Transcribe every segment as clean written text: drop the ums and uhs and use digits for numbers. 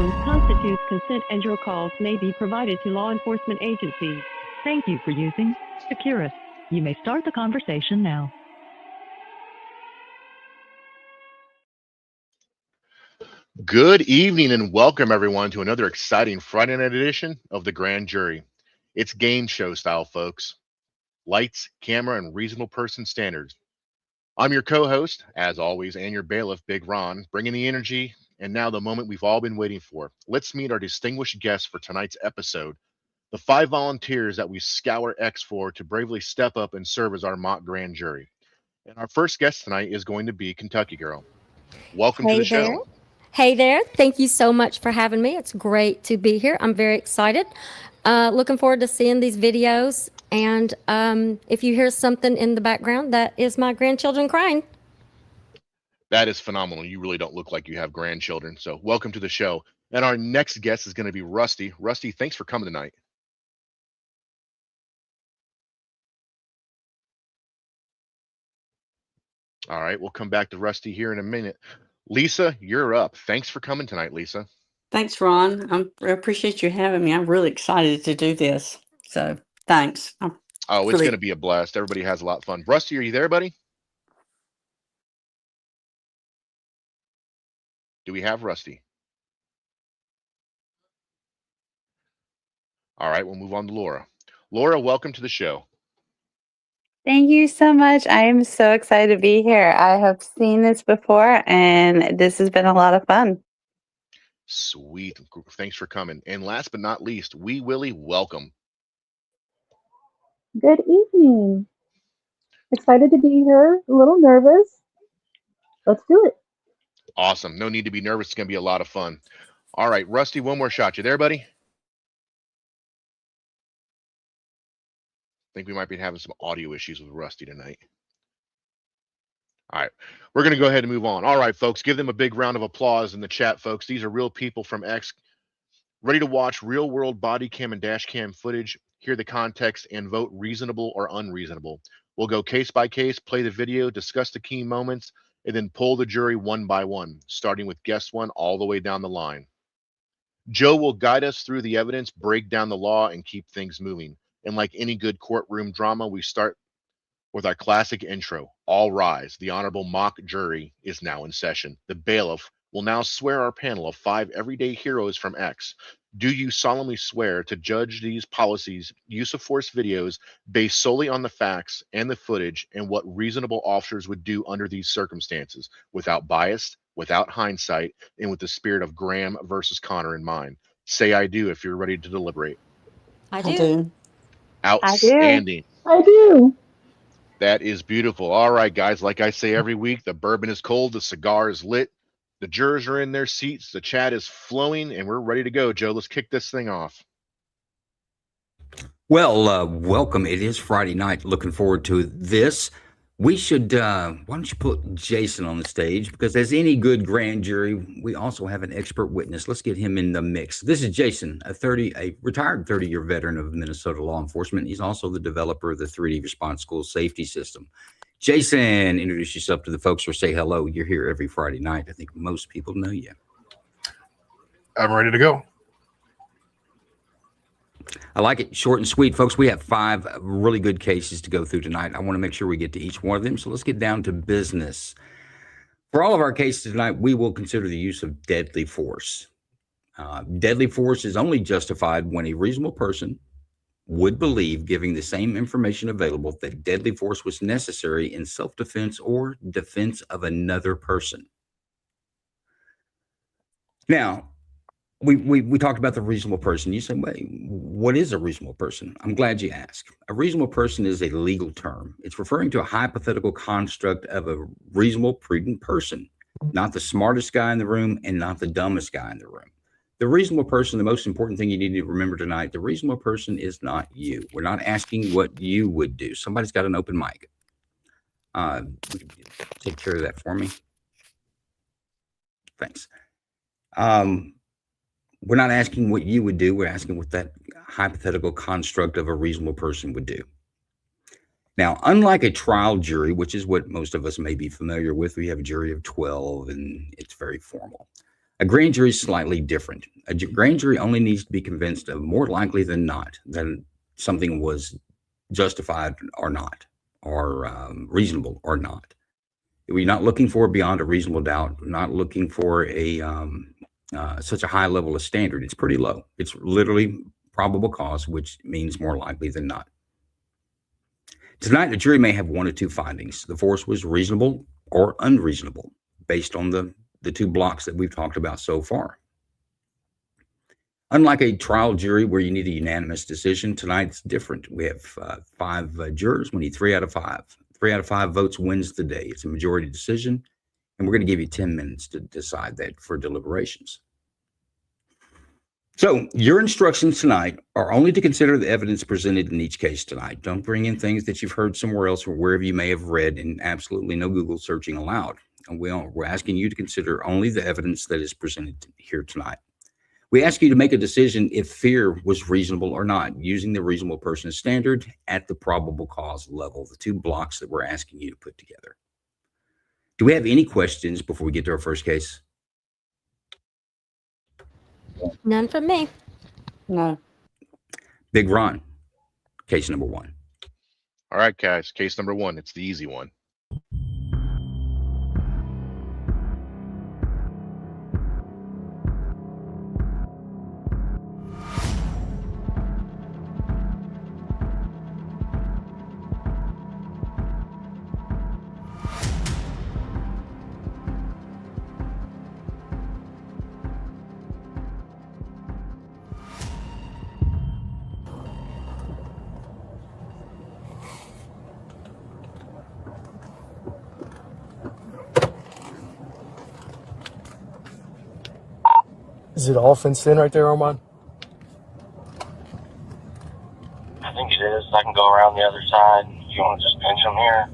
tone constitutes consent and your calls may be provided to law enforcement agencies. Thank you for using Securus. You may start the conversation now. Good evening and welcome everyone to another exciting Friday night edition of The Grand Jury. It's game show style, folks. Lights, camera, and reasonable person standards. I'm your co-host, as always, and your bailiff, Big Ron, bringing the energy and now the moment we've all been waiting for. Let's meet our distinguished guests for tonight's episode, the 5 volunteers that we scour X for to bravely step up and serve as our mock grand jury. And our first guest tonight is going to be Kentucky Girl. Welcome to the show. Hey there. Thank you so much for having me. It's great to be here. I'm very excited. Looking forward to seeing these videos. And if you hear something in the background, that is my grandchildren crying. That is phenomenal. You really don't look like you have grandchildren. So welcome to the show. And our next guest is going to be Rusty. Rusty, thanks for coming tonight. All right, we'll come back to Rusty here in a minute. Lisa, you're up. Thanks for coming tonight, Lisa. Thanks, Ron. I appreciate you having me. I'm really excited to do this. So thanks. It's going to be a blast. Everybody has a lot of fun. Rusty, are you there, buddy? Do we have Rusty? All right, we'll move on to Laura. Laura, welcome to the show. Thank you so much. I am so excited to be here. I have seen this before, and this has been a lot of fun. Sweet. Thanks for coming. And last but not least, Wee Willie, welcome. Good evening. Excited to be here. A little nervous. Let's do it. Awesome. No need to be nervous. It's going to be a lot of fun. All right, Rusty, one more shot. You there, buddy? I think we might be having some audio issues with Rusty tonight. All right, we're going to go ahead and move on. All right, folks, give them a big round of applause in the chat, folks. These are real people from X, ready to watch real-world body cam and dash cam footage, hear the context, and vote reasonable or unreasonable. We'll go case by case, play the video, discuss the key moments, and then poll the jury one by one, starting with guest one all the way down the line. Joe will guide us through the evidence, break down the law, and keep things moving. And like any good courtroom drama, we start with our classic intro. All rise. The honorable mock jury is now in session. The bailiff will now swear our panel of 5 everyday heroes from X. Do you solemnly swear to judge these policies, use of force videos based solely on the facts and the footage and what reasonable officers would do under these circumstances, without bias, without hindsight, and with the spirit of Graham versus Connor in mind? Say I do if you're ready to deliberate. I do. Outstanding. I do. That is beautiful. All right, guys. Like I say every week, the bourbon is cold, the cigar is lit, the jurors are in their seats, the chat is flowing, and we're ready to go. Joe, let's kick this thing off. Well, welcome. It is Friday night. Looking forward to this. We should, why don't you put Jason on the stage? Because as any good grand jury, we also have an expert witness. Let's get him in the mix. This is Jason, a retired 30-year veteran of Minnesota law enforcement. He's also the developer of the 3D Response School Safety System. Jason, introduce yourself to the folks or say hello. You're here every Friday night. I think most people know you. I'm ready to go. I like it short and sweet, folks. We have 5 really good cases to go through tonight. I want to make sure we get to each one of them. So let's get down to business. For all of our cases tonight, we will consider the use of deadly force. Deadly force is only justified when a reasonable person would believe, giving the same information available, that deadly force was necessary in self-defense or defense of another person. Now, we talked about the reasonable person. You say, wait, what is a reasonable person? I'm glad you asked. A reasonable person is a legal term. It's referring to a hypothetical construct of a reasonable, prudent person, not the smartest guy in the room and not the dumbest guy in the room. The reasonable person, the most important thing you need to remember tonight, the reasonable person is not you. We're not asking what you would do. Somebody's got an open mic. Take care of that for me. Thanks. We're not asking what you would do. We're asking what that hypothetical construct of a reasonable person would do. Now, unlike a trial jury, which is what most of us may be familiar with, we have a jury of 12 and it's very formal. A grand jury is slightly different. A grand jury only needs to be convinced of more likely than not that something was justified or not, or reasonable or not. We're not looking for beyond a reasonable doubt. We're not looking for such a high level of standard. It's pretty low. It's literally probable cause, which means more likely than not. Tonight, the jury may have one or two findings. The force was reasonable or unreasonable based on the two blocks that we've talked about so far. Unlike a trial jury where you need a unanimous decision, tonight it's different. We have 5 jurors. We need 3 out of 5. 3 out of 5 votes wins the day. It's a majority decision, and we're going to give you 10 minutes to decide that for deliberations. So your instructions tonight are only to consider the evidence presented in each case tonight. Don't bring in things that you've heard somewhere else or wherever you may have read, and absolutely no Google searching allowed. And we're asking you to consider only the evidence that is presented here tonight. We ask you to make a decision if fear was reasonable or not, using the reasonable person standard at the probable cause level, the 2 blocks that we're asking you to put together. Do we have any questions before we get to our first case? None from me. No. Big Ron, case number 1. All right, guys. Case number 1. It's the easy one. Is it all fenced in right there, Armand? I think it is. I can go around the other side. You want to just pinch them here?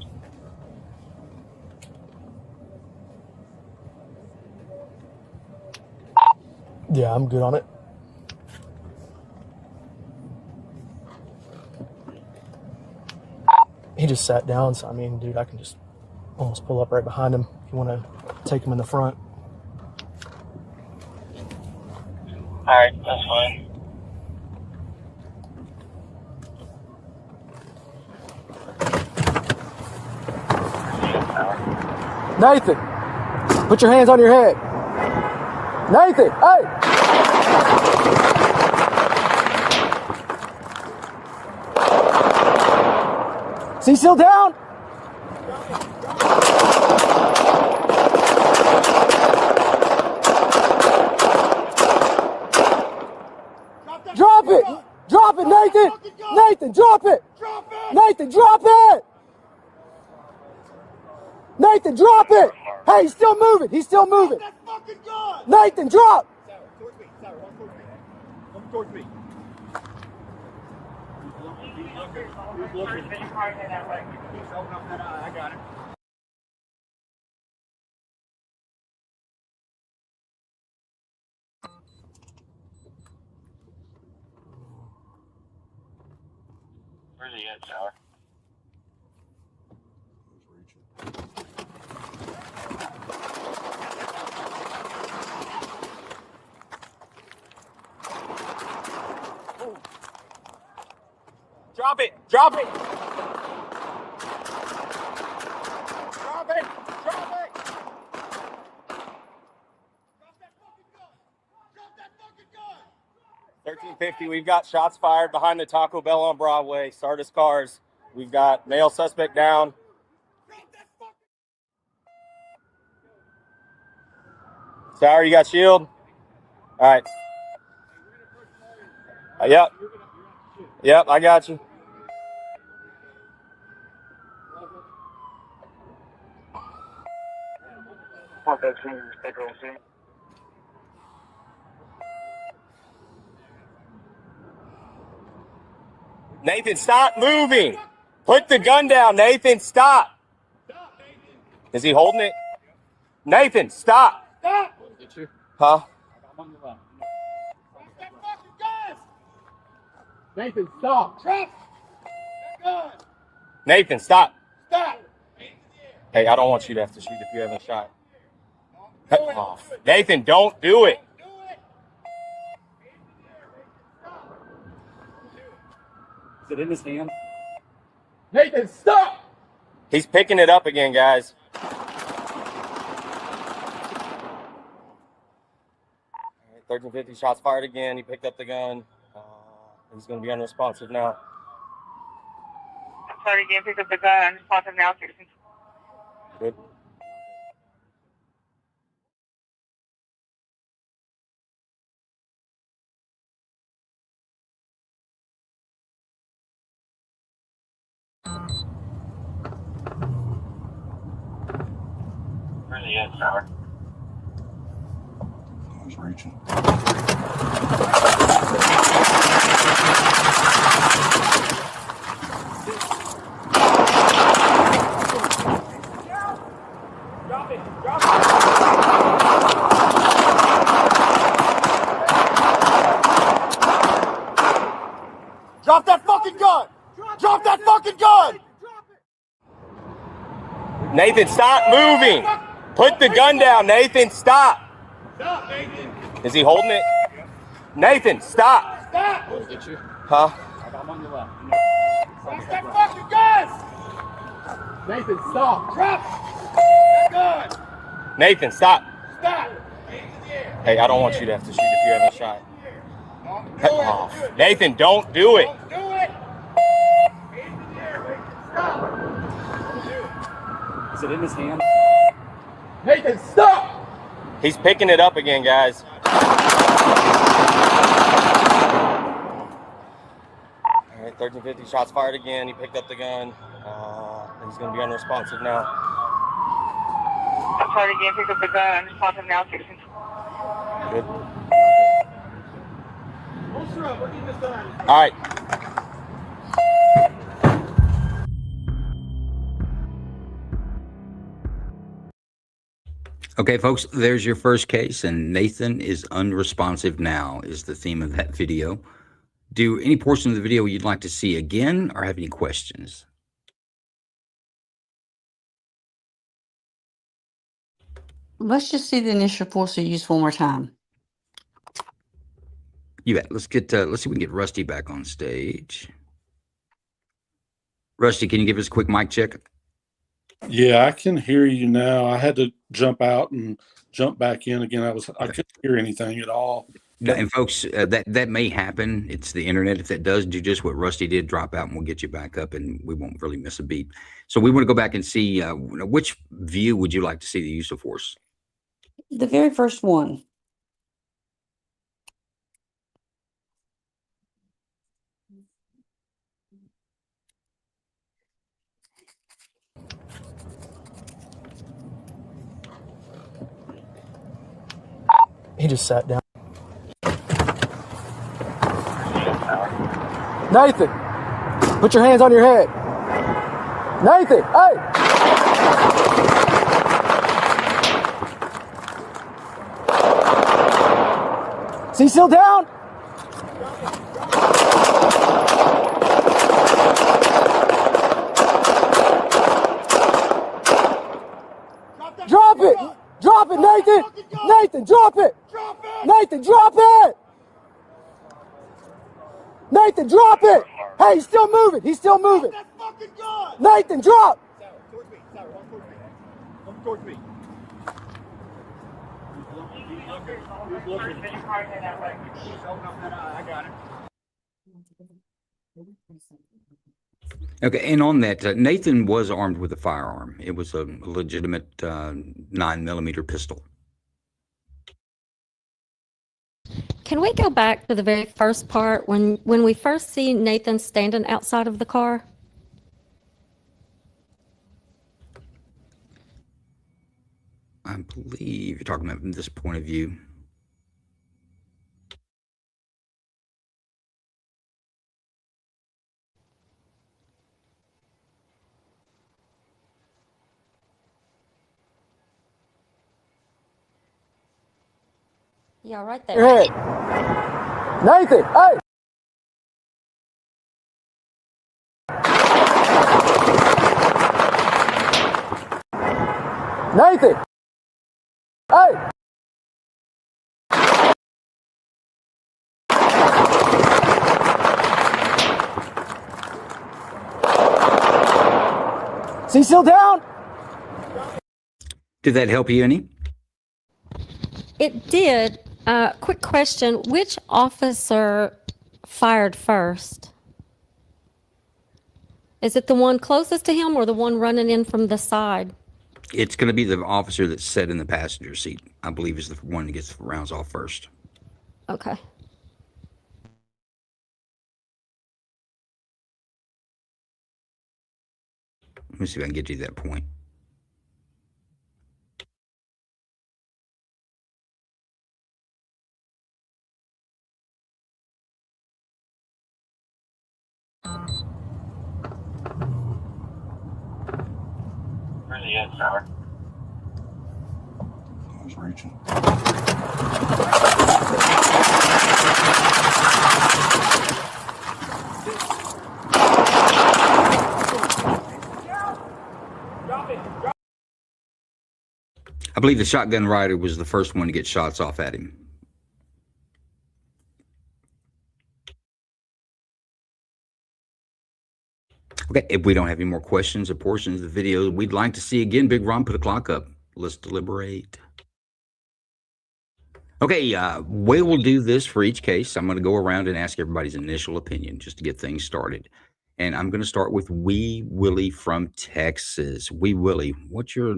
Yeah, I'm good on it. He just sat down, so I mean, dude, I can just almost pull up right behind him if you want to take him in the front. Alright, that's fine. Nathan, put your hands on your head. Nathan, hey! Is he still down? Drop it! Drop it, Nathan! Nathan, drop it! Nathan, drop it! Nathan, drop it! Hey, he's still moving! He's still moving! Nathan, drop! Come towards me. I got it. Where's he at, Tower? Drop it! Drop it! Drop it! Drop it! 1350, we've got shots fired behind the Taco Bell on Broadway, Sardis Cars. We've got male suspect down. Sour, you got shield? All right. Yep. Yep, I got you. Nathan, stop moving. Put the gun down, Nathan. Stop. Is he holding it? Nathan, stop. Huh? Nathan, stop. Nathan, stop. Stop. Hey, I don't want you to have to shoot if you haven't shot. Oh, Nathan, don't do it. Is it in his hand? Nathan, stop! He's picking it up again, guys. 1350 shots fired again. He picked up the gun. He's going to be unresponsive now. Sorry, again, pick up the gun. Unresponsive now. Good. Really good, sir. I was reaching. Drop that fucking gun! Drop that fucking gun! Nathan, stop moving. Put the gun down, Nathan. Stop. Stop, Nathan! Is he holding it? Nathan, stop. Stop! Huh? I'm on your left. Drop that fucking gun! Nathan, stop! Drop that gun! Nathan, stop. Stop! Hey, I don't want you to have to shoot if you haven't shot. Oh, Nathan, don't do it. Do it! Stop! Is it in his hand? Nathan, stop! He's picking it up again, guys. 1350 shots fired again. He picked up the gun. He's going to be unresponsive now. Sorry, again, pick up the gun. Unresponsive now. Good. All right. Okay, folks, there's your first case, and Nathan is unresponsive now is the theme of that video. Do any portion of the video you'd like to see again or have any questions? Let's just see the initial force used one more time. You bet. Let's see if we can get Rusty back on stage. Rusty, can you give us a quick mic check? Yeah, I can hear you now. I had to jump out and jump back in again. I couldn't hear anything at all. And folks, that may happen. It's the internet. If that does, do just what Rusty did, drop out, and we'll get you back up, and we won't really miss a beat. So we want to go back and see which view would you like to see the use of force? The very first one. He just sat down. Nathan, put your hands on your head. Nathan, hey! Is he still down? Drop it! Drop it, Nathan! Nathan, drop it! Nathan, drop it! Nathan, drop it! Hey, he's still moving. He's still moving. Nathan, drop! Come towards me. I got it. Okay, and on that, Nathan was armed with a firearm. It was a legitimate 9mm pistol. Can we go back to the very first part when we first see Nathan standing outside of the car? I believe you're talking about from this point of view. Yeah, right there. Your head. Nathan, hey! Nathan! Hey! Is he still down? Did that help you any? It did. Quick question. Which officer fired first? Is it the one closest to him or the one running in from the side? It's going to be the officer that's sat in the passenger seat. I believe is the one that gets the rounds off first. Okay. Let me see if I can get you to that point. Where's he at, Trevor? I was reaching. I believe the shotgun rider was the first one to get shots off at him. Okay, if we don't have any more questions or portions of the video we'd like to see again, Big Ron, put a clock up. Let's deliberate. Okay, we will do this for each case. I'm going to go around and ask everybody's initial opinion just to get things started. And I'm going to start with Wee Willie from Texas. Wee Willie, what's your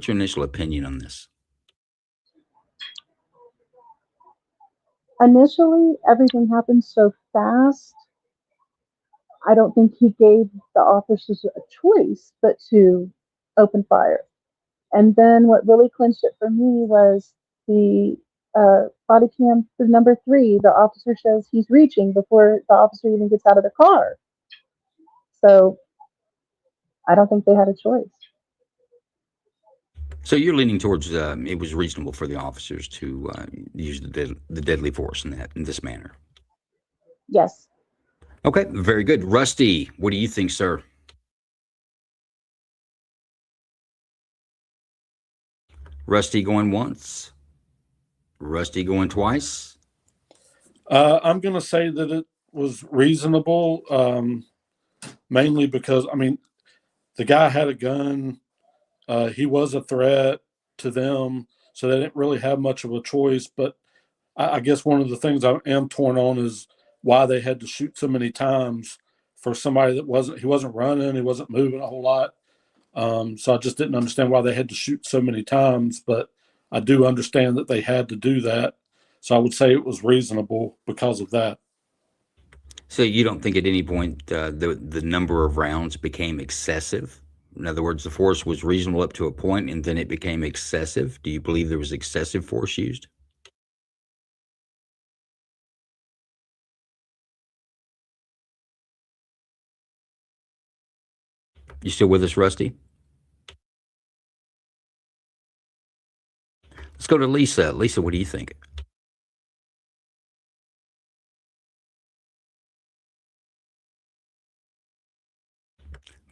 initial opinion on this? Initially, everything happened so fast. I don't think he gave the officers a choice but to open fire. And then what really clinched it for me was the body cam for number 3. The officer shows he's reaching before the officer even gets out of the car. So I don't think they had a choice. So you're leaning towards it was reasonable for the officers to use the deadly force in this manner. Yes. Okay, very good. Rusty, what do you think, sir? Rusty going once. Rusty going twice. I'm going to say that it was reasonable, mainly because, I mean, the guy had a gun. He was a threat to them, so they didn't really have much of a choice. But I guess one of the things I am torn on is why they had to shoot so many times for somebody that he wasn't running, he wasn't moving a whole lot. So I just didn't understand why they had to shoot so many times, but I do understand that they had to do that. So I would say it was reasonable because of that. So you don't think at any point the number of rounds became excessive? In other words, the force was reasonable up to a point and then it became excessive? Do you believe there was excessive force used? You still with us, Rusty? Let's go to Lisa. Lisa, what do you think?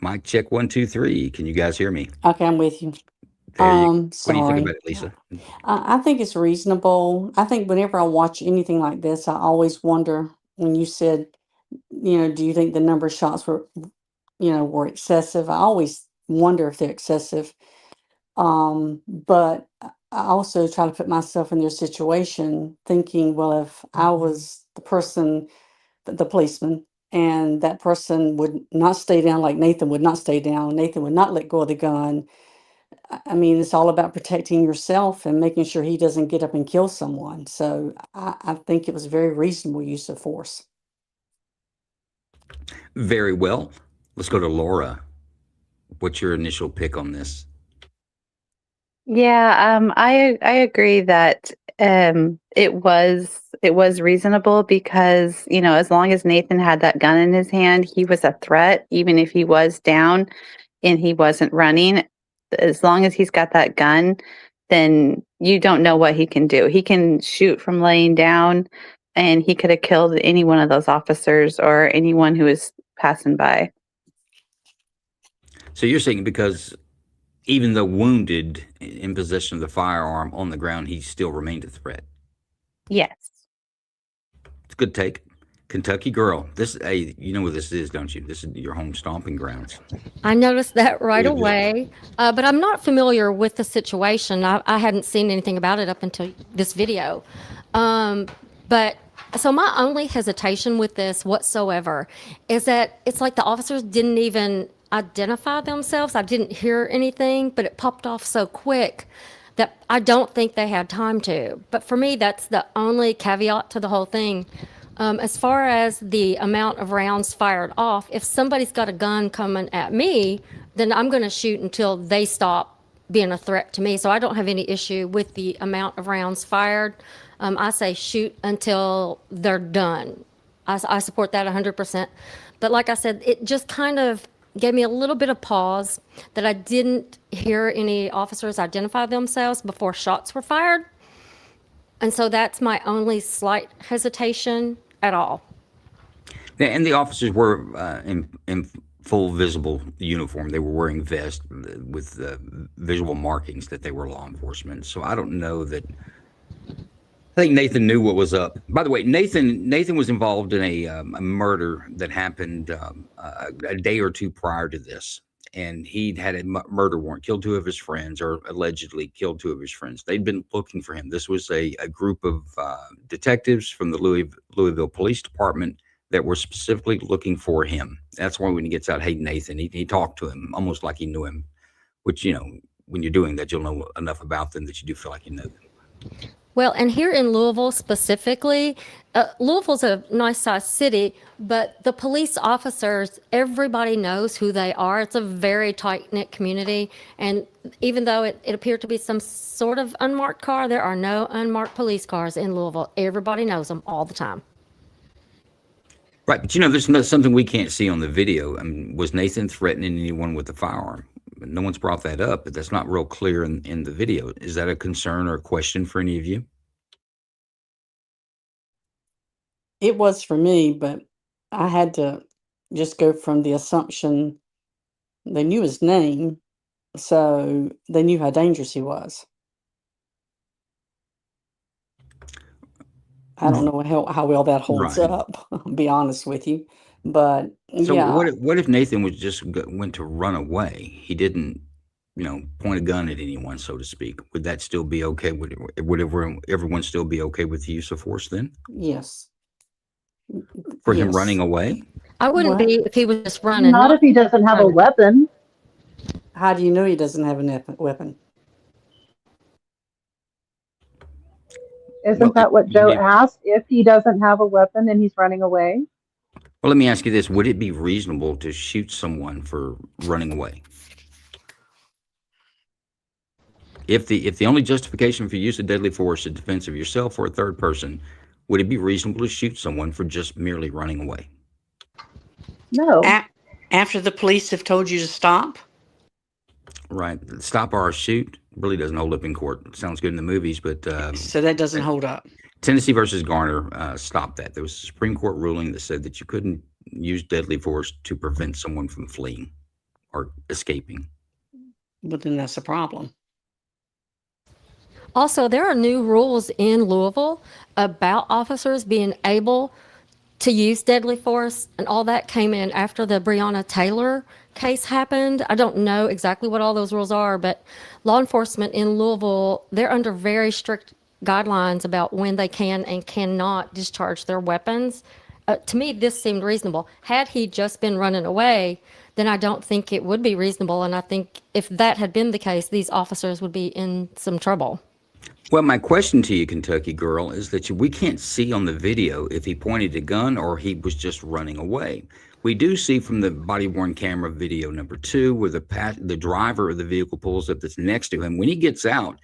Mic check 1, 2, 3. Can you guys hear me? Okay, I'm with you. There you go. What do you think Sorry. about it, Lisa? I think it's reasonable. I think whenever I watch anything like this, I always wonder when you said, do you think the number of shots were excessive? I always wonder if they're excessive. But I also try to put myself in their situation, thinking, well, if I was the person, the policeman, and that person would not stay down like Nathan would not stay down, Nathan would not let go of the gun. I mean, it's all about protecting yourself and making sure he doesn't get up and kill someone. So I think it was a very reasonable use of force. Very well. Let's go to Laura. What's your initial pick on this? Yeah, I agree that it was reasonable because, as long as Nathan had that gun in his hand, he was a threat, even if he was down and he wasn't running. As long as he's got that gun, then you don't know what he can do. He can shoot from laying down, and he could have killed any one of those officers or anyone who was passing by. So you're saying because even though wounded in possession of the firearm on the ground, he still remained a threat. Yes. It's a good take. Kentucky girl. This, hey, you know what this is, don't you? This is your home stomping grounds. I noticed that right Good deal. away, but I'm not familiar with the situation. I hadn't seen anything about it up until this video. But so my only hesitation with this whatsoever is that it's like the officers didn't even identify themselves. I didn't hear anything, but it popped off so quick that I don't think they had time to. But for me, that's the only caveat to the whole thing. As far as the amount of rounds fired off, if somebody's got a gun coming at me, then I'm going to shoot until they stop being a threat to me. So I don't have any issue with the amount of rounds fired. I say shoot until they're done. I support that 100%. But like I said, it just kind of gave me a little bit of pause that I didn't hear any officers identify themselves before shots were fired. And so that's my only slight hesitation at all. Yeah, and the officers were in full visible uniform. They were wearing vests with visual markings that they were law enforcement. So I don't know that. I think Nathan knew what was up. By the way, Nathan was involved in a murder that happened a day or two prior to this. And he'd had a murder warrant, killed two of his friends, or allegedly killed two of his friends. They'd been looking for him. This was a group of detectives from the Louisville Police Department that were specifically looking for him. That's why when he gets out, hey, Nathan, he talked to him almost like he knew him, which, you know, when you're doing that, you'll know enough about them that you do feel like you know them. Well, and here in Louisville specifically, Louisville's a nice sized city, but the police officers, everybody knows who they are. It's a very tight knit community. And even though it appeared to be some sort of unmarked car, there are no unmarked police cars in Louisville. Everybody knows them all the time. Right. But, you know, there's something we can't see on the video. I mean, was Nathan threatening anyone with a firearm? No one's brought that up, but that's not real clear in the video. Is that a concern or a question for any of you? It was for me, but I had to just go from the assumption they knew his name, so they knew how dangerous he was. I don't know how well that holds Right. up, I'll be honest with you. But So yeah, what if Nathan was just went to run away? He didn't, you know, point a gun at anyone, so to speak. Would that still be okay? Would everyone still be okay with the use of force then? yes. For him Yes. running away? I wouldn't What? be if he was just running. Not if he doesn't have a weapon. How do you know he doesn't have a weapon? Isn't Well, that what Joe yeah. asked? If he doesn't have a weapon and he's running away? Well, let me ask you this. Would it be reasonable to shoot someone for running away? If the only justification for use of deadly force is defense of yourself or a third person, would it be reasonable to shoot someone for just merely running away? No. After the police have told you to stop? Right. Stop or shoot really doesn't hold up in court. It sounds good in the movies, but So that doesn't hold up. Tennessee versus Garner stopped that. There was a Supreme Court ruling that said that you couldn't use deadly force to prevent someone from fleeing or escaping. But then that's a problem. Also, there are new rules in Louisville about officers being able to use deadly force, and all that came in after the Breonna Taylor case happened. I don't know exactly what all those rules are, but law enforcement in Louisville, they're under very strict guidelines about when they can and cannot discharge their weapons. To me, this seemed reasonable. Had he just been running away, then I don't think it would be reasonable. And I think if that had been the case, these officers would be in some trouble. Well, my question to you, Kentucky girl, is that we can't see on the video if he pointed a gun or he was just running away. We do see from the body-worn camera video number 2 where the driver of the vehicle pulls up that's next to him. When he gets out,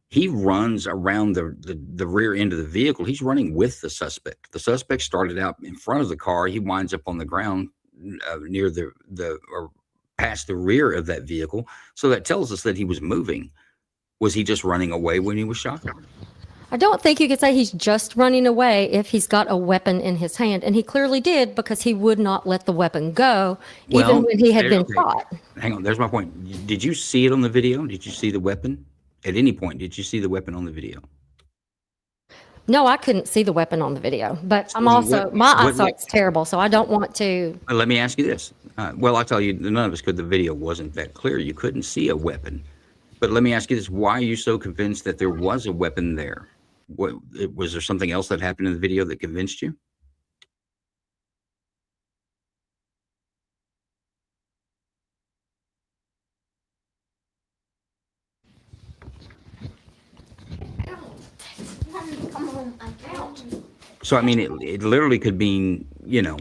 he runs around the rear end of the vehicle. He's running with the suspect. The suspect started out in front of the car. He winds up on the ground near or past the rear of that vehicle. So that tells us that he was moving. Was he just running away when he was shot? I don't think you could say he's just running away if he's got a weapon in his hand, and he clearly did because he would not let the weapon go, even when he had been shot. Hang on, there's my point. Did you see it on the video? Did you see the weapon? At any point, did you see the weapon on the video? No, I couldn't see the weapon on the video, but I'm also, my eyesight's terrible, so I don't want to. Let me ask you this. Well, I'll tell you, none of us could. The video wasn't that clear. You couldn't see a weapon. But let me ask you this. Why are you so convinced that there was a weapon there? Was there something else that happened in the video that convinced you? Come on, I'm out. So, I mean, it literally could mean, you know,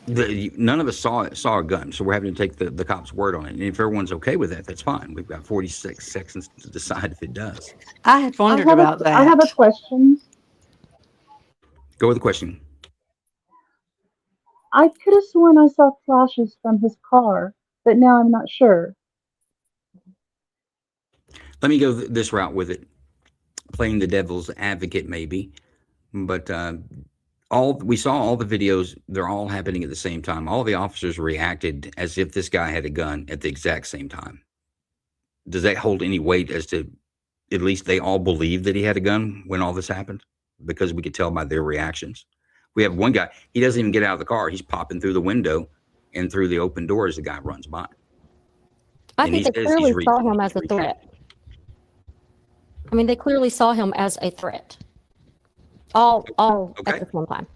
none of us saw a gun, so we're having to take the cop's word on it. And if everyone's okay with that, that's fine. We've got 46 seconds to decide if it does. I had wondered about that. I have a question. Go with the question. I could have sworn I saw flashes from his car, but now I'm not sure. Let me go this route with it, playing the devil's advocate maybe, but we saw all the videos. They're all happening at the same time. All the officers reacted as if this guy had a gun at the exact same time. Does that hold any weight as to at least they all believed that he had a gun when all this happened? Because we could tell by their reactions. We have one guy, he doesn't even get out of the car. He's popping through the window and through the open door as the guy runs by. I think they clearly saw him as a threat. I mean, they clearly saw him as a threat. All at the same time.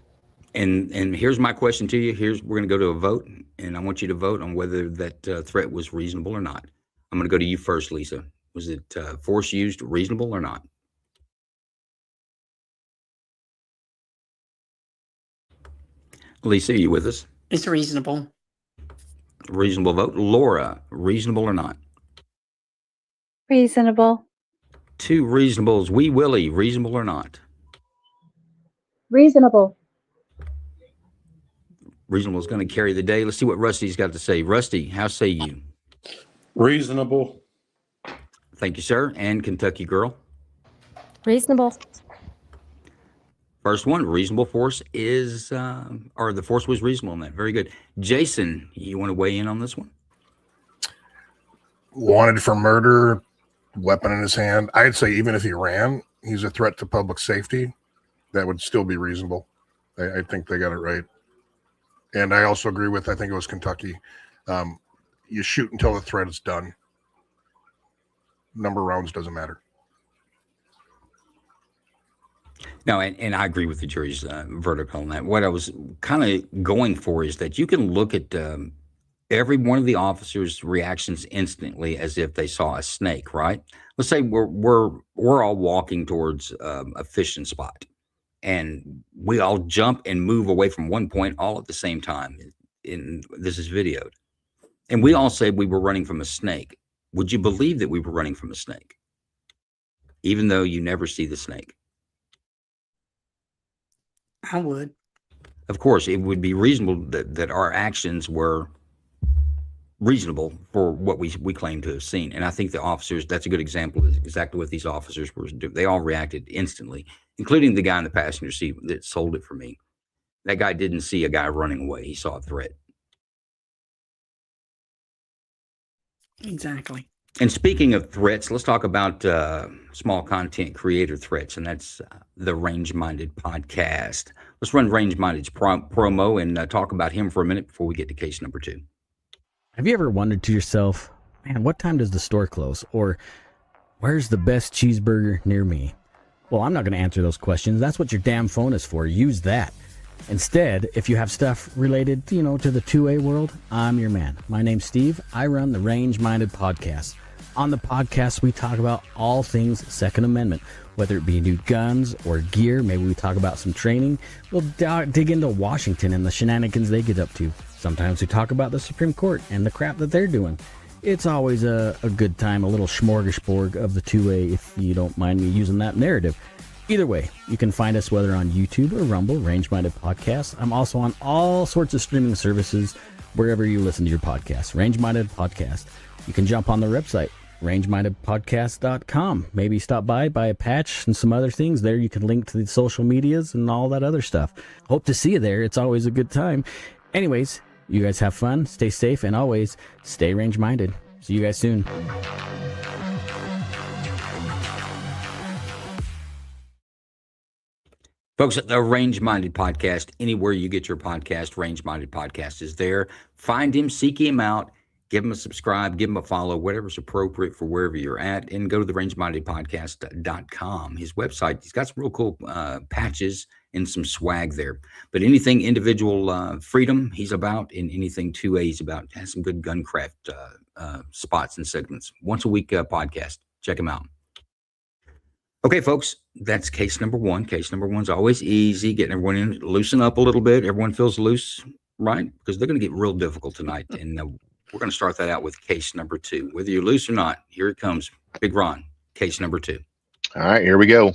And here's my question to you. We're going to go to a vote, and I want you to vote on whether that threat was reasonable or not. I'm going to go to you first, Lisa. Was it force used reasonable or not? Lisa, are you with us? It's reasonable. Reasonable vote. Laura, reasonable or not? Reasonable. 2 reasonables. Wee Willie, reasonable or not? Reasonable. Reasonable is going to carry the day. Let's see what Rusty's got to say. Rusty, how say you? Reasonable. Thank you, sir. And Kentucky girl? Reasonable. First one, reasonable force is, or the force was reasonable on that. Very good. Jason, you want to weigh in on this one? Wanted for murder, weapon in his hand. I'd say even if he ran, he's a threat to public safety. That would still be reasonable. I think they got it right. And I also agree with, I think it was Kentucky. You shoot until the threat is done. Number of rounds doesn't matter. No, and I agree with the jury's verdict on that. What I was kind of going for is that you can look at every one of the officers' reactions instantly as if they saw a snake, right? Let's say we're all walking towards a fishing spot, and we all jump and move away from one point all at the same time. This is videoed. And we all say we were running from a snake. Would you believe that we were running from a snake? Even though you never see the snake? I would. Of course, it would be reasonable that our actions were reasonable for what we claim to have seen. And I think the officers, that's a good example of exactly what these officers were doing. They all reacted instantly, including the guy in the passenger seat that sold it for me. That guy didn't see a guy running away. He saw a threat. Exactly. And speaking of threats, let's talk about small content creator threats, and that's the Range Minded podcast. Let's run Range Minded's promo and talk about him for a minute before we get to case number 2. Have you ever wondered to yourself, man, what time does the store close? Or where's the best cheeseburger near me? Well, I'm not going to answer those questions. That's what your damn phone is for. Use that. Instead, if you have stuff related, to the 2A world, I'm your man. My name's Steve. I run the Range Minded podcast. On the podcast, we talk about all things Second Amendment, whether it be new guns or gear. Maybe we talk about some training. We'll dig into Washington and the shenanigans they get up to. Sometimes we talk about the Supreme Court and the crap that they're doing. It's always a good time, a little smorgasbord of the 2A, if you don't mind me using that narrative. Either way, you can find us whether on YouTube or Rumble, Range Minded Podcast. I'm also on all sorts of streaming services, wherever you listen to your podcast, Range Minded Podcast. You can jump on the website, rangemindedpodcast.com. Maybe stop by, buy a patch and some other things there. You can link to the social medias and all that other stuff. Hope to see you there. It's always a good time. Anyways, you guys have fun, stay safe, and always stay range-minded. See you guys soon. Folks, the Range Minded Podcast, anywhere you get your podcast, Range Minded Podcast is there. Find him, seek him out, give him a subscribe, give him a follow, whatever's appropriate for wherever you're at, and go to the rangemindedpodcast.com. His website, he's got some real cool patches and some swag there. But anything individual freedom, he's about, and anything 2A, he's about. Has some good guncraft spots and segments. Once a week podcast. Check him out. Okay, folks, that's case number one. Case number one's always easy, getting everyone in, loosen up a little bit. Everyone feels loose, right? Because they're going to get real difficult tonight. And we're going to start that out with case number two. Whether you're loose or not, here it comes. Big Ron, case number two. All right, here we go.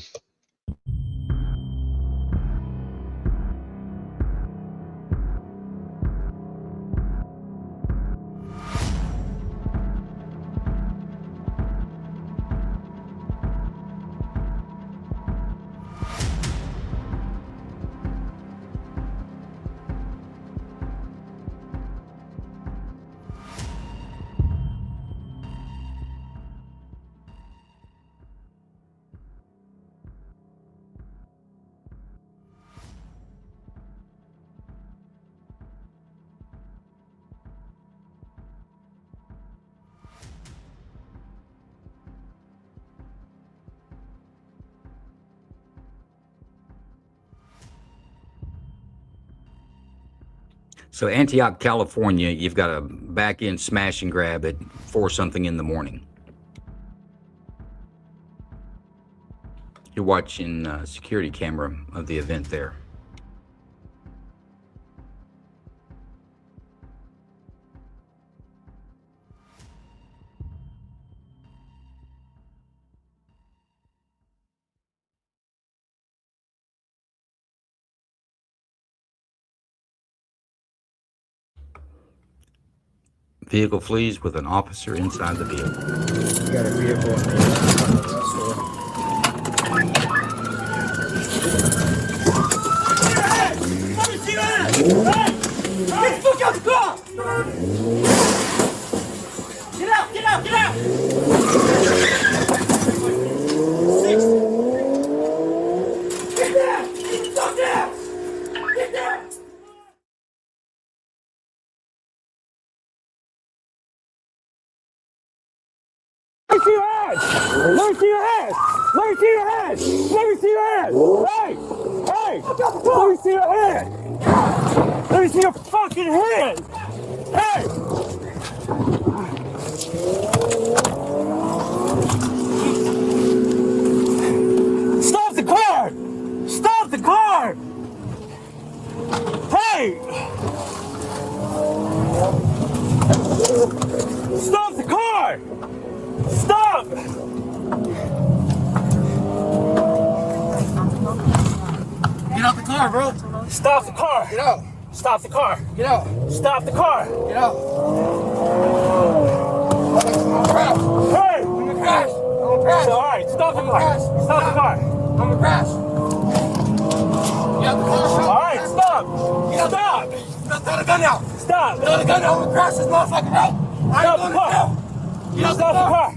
So Antioch, California, you've got a back end smash and grab at 4 something in the morning. You're watching security camera of the event there. Vehicle flees with an officer inside the vehicle. You got a vehicle in the store. Let me see that! Hey! Get the fuck out the car! Get out! Get out! Get out! 6. Get down! Get down! Get down! Let me see your hands! Let me see your hands! Let me see your hands! Let me see your hands! Hey! Hey! Let me see your hands! Let me see your fucking hands! Hey! Stop the car! Stop the car! Hey! Stop the car! Stop! Get out the car, bro. Stop the car. Get out. Stop the car. Get out. Stop the car. Get out. Hey! I'm gonna crash. I'm gonna crash. All right, stop the car. Stop the car. I'm gonna crash. Get out the car. All right, stop. Get out. Stop. Throw the gun out. Stop. Throw the gun out. I'm gonna crash this motherfucker out. Stop the car. Get out the car.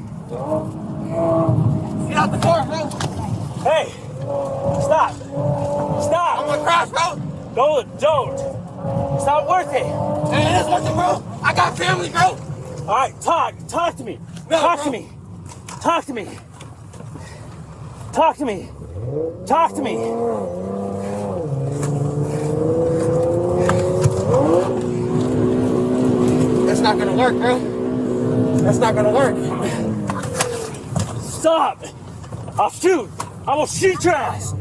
Get out the car, bro. Hey, stop. Stop. I'm gonna crash, bro. Don't. It's not worth it. Hey, it is worth it, bro. I got family, bro. All right, talk to me. No, talk to me. Talk to me. Talk to me. Talk to me. That's not gonna work, bro. That's not gonna work. Stop! I'll shoot! I will shoot your ass!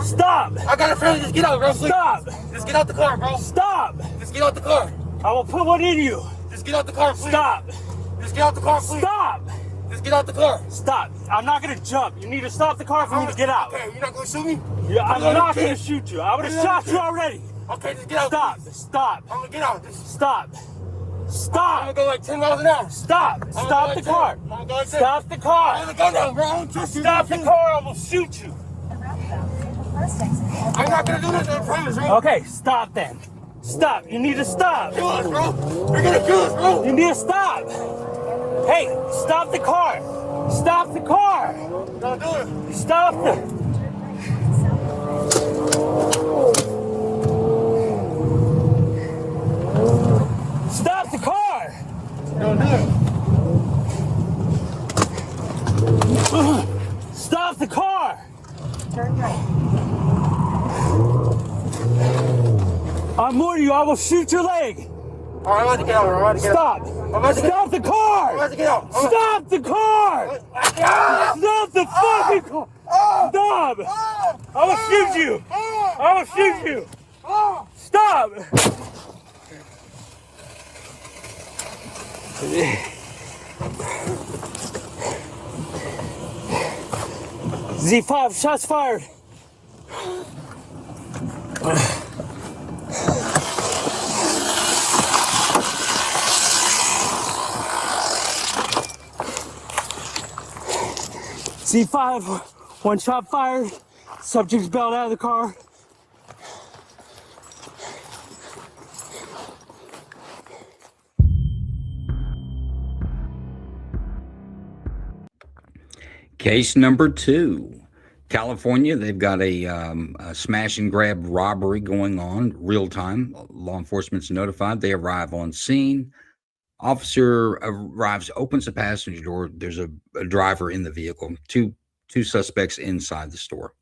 Stop! I got a friend. Just get out, bro. Please. Stop! Just get out the car, bro. Stop! Just get out the car. I will put one in you. Just get out the car, please. Stop! Just get out the car, please. Stop! Just get out the car. Stop! I'm not gonna jump. You need to stop the car for me to get out. Okay, you're not gonna shoot me? Yeah, I'm not gonna shoot you. I would have shot you already. Okay, just get out. Stop! Please. Stop! I'm gonna get out. Stop! Stop! I'm gonna go like 10 miles an hour. Stop! Stop the car! Stop the car! I have a gun down, bro. Stop the car! I will shoot you. I'm not gonna do this. I promise, bro. Okay, stop then. Stop! You need to stop. Kill us, bro. You're gonna kill us, bro. You need to stop. Hey, stop the car! Stop the car! Don't do it. Stop the. Stop the car! Don't do it. Stop the car! Turn right. I'm warning you, I will shoot your leg! All right, I'm about to get out. I'm about to get Stop! out. Stop the car! I'm about to get out. Stop the car! Stop the fucking car! Stop! I will shoot you! I will shoot you! Stop! Z5, shots fired. Z5, one shot fired. Subject's bailed out of the car. Case number 2. California, they've got a smash and grab robbery going on real time. Law enforcement's notified. They arrive on scene. Officer arrives, opens the passenger door. There's a driver in the vehicle, two suspects inside the store.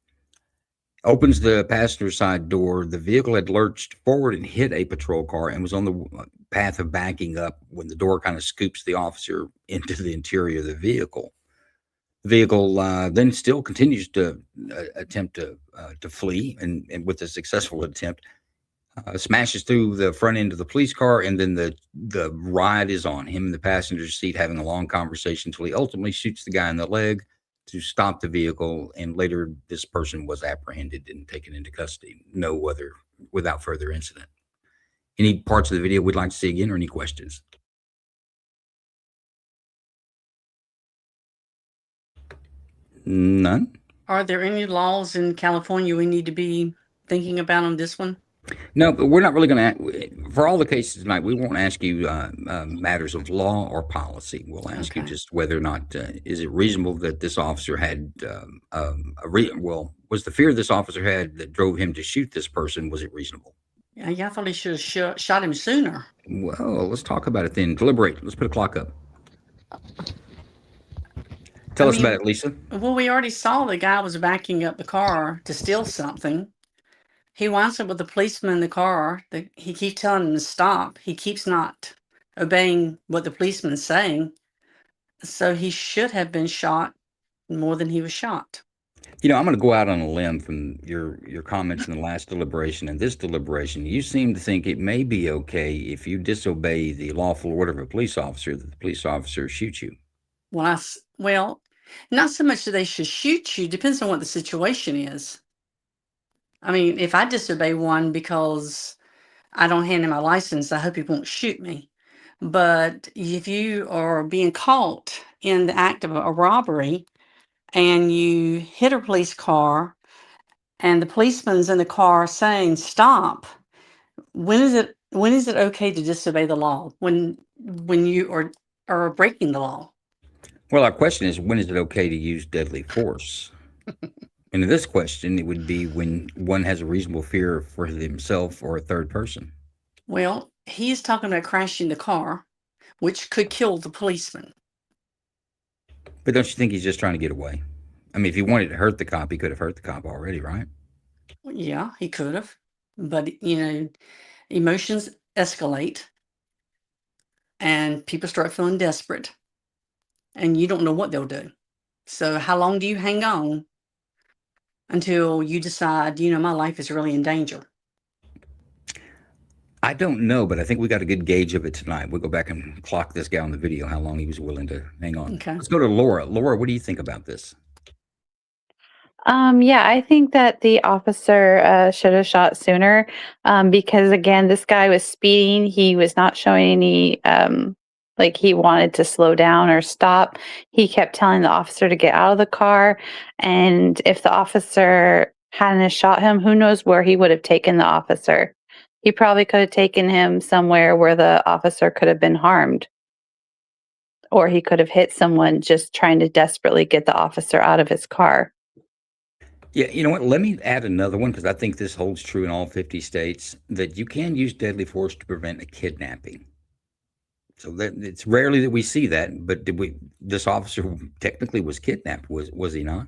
Opens the passenger side door. The vehicle had lurched forward and hit a patrol car and was on the path of backing up when the door kind of scoops the officer into the interior of the vehicle. The vehicle then still continues to attempt to flee, and with a successful attempt, smashes through the front end of the police car, and then the ride is on him in the passenger seat having a long conversation until he ultimately shoots the guy in the leg to stop the vehicle, and later this person was apprehended and taken into custody. Without further incident. Any parts of the video we'd like to see again, or any questions? None? Are there any laws in California we need to be thinking about on this one? No, but we're not really going to, for all the cases tonight, we won't ask you matters of law or policy. We'll ask you just whether or not, is it reasonable that this officer had, was the fear this officer had that drove him to shoot this person, was it reasonable? Yeah, I thought he should have shot him sooner. Well, let's talk about it then. Deliberate. Let's put a clock up. Tell us about it, Lisa. Well, we already saw the guy was backing up the car to steal something. He winds up with the policeman in the car. He keeps telling him to stop. He keeps not obeying what the policeman's saying. So he should have been shot more than he was shot. You know, I'm going to go out on a limb from your comments in the last deliberation and this deliberation. You seem to think it may be okay if you disobey the lawful order of a police officer that the police officer shoots you. Well, not so much that they should shoot you. Depends on what the situation is. I mean, if I disobey one because I don't hand him my license, I hope he won't shoot me. But if you are being caught in the act of a robbery and you hit a police car and the policeman's in the car saying, stop, when is it okay to disobey the law? When you are breaking the law? Well, our question is, when is it okay to use deadly force? And in this question, it would be when one has a reasonable fear for himself or a third person. Well, he's talking about crashing the car, which could kill the policeman. But don't you think he's just trying to get away? I mean, if he wanted to hurt the cop, he could have hurt the cop already, right? Yeah, he could have. But, emotions escalate and people start feeling desperate. And you don't know what they'll do. So how long do you hang on until you decide, my life is really in danger? I don't know, but I think we got a good gauge of it tonight. We'll go back and clock this guy on the video, how long he was willing to hang on. Okay. Let's go to Laura. Laura, what do you think about this? Yeah, I think that the officer should have shot sooner because, again, this guy was speeding. He was not showing any, like he wanted to slow down or stop. He kept telling the officer to get out of the car. And if the officer hadn't have shot him, who knows where he would have taken the officer. He probably could have taken him somewhere where the officer could have been harmed. Or he could have hit someone just trying to desperately get the officer out of his car. Yeah, you know what? Let me add another one because I think this holds true in all 50 states that you can use deadly force to prevent a kidnapping. So that it's rarely that we see that, but this officer technically was kidnapped, was he not?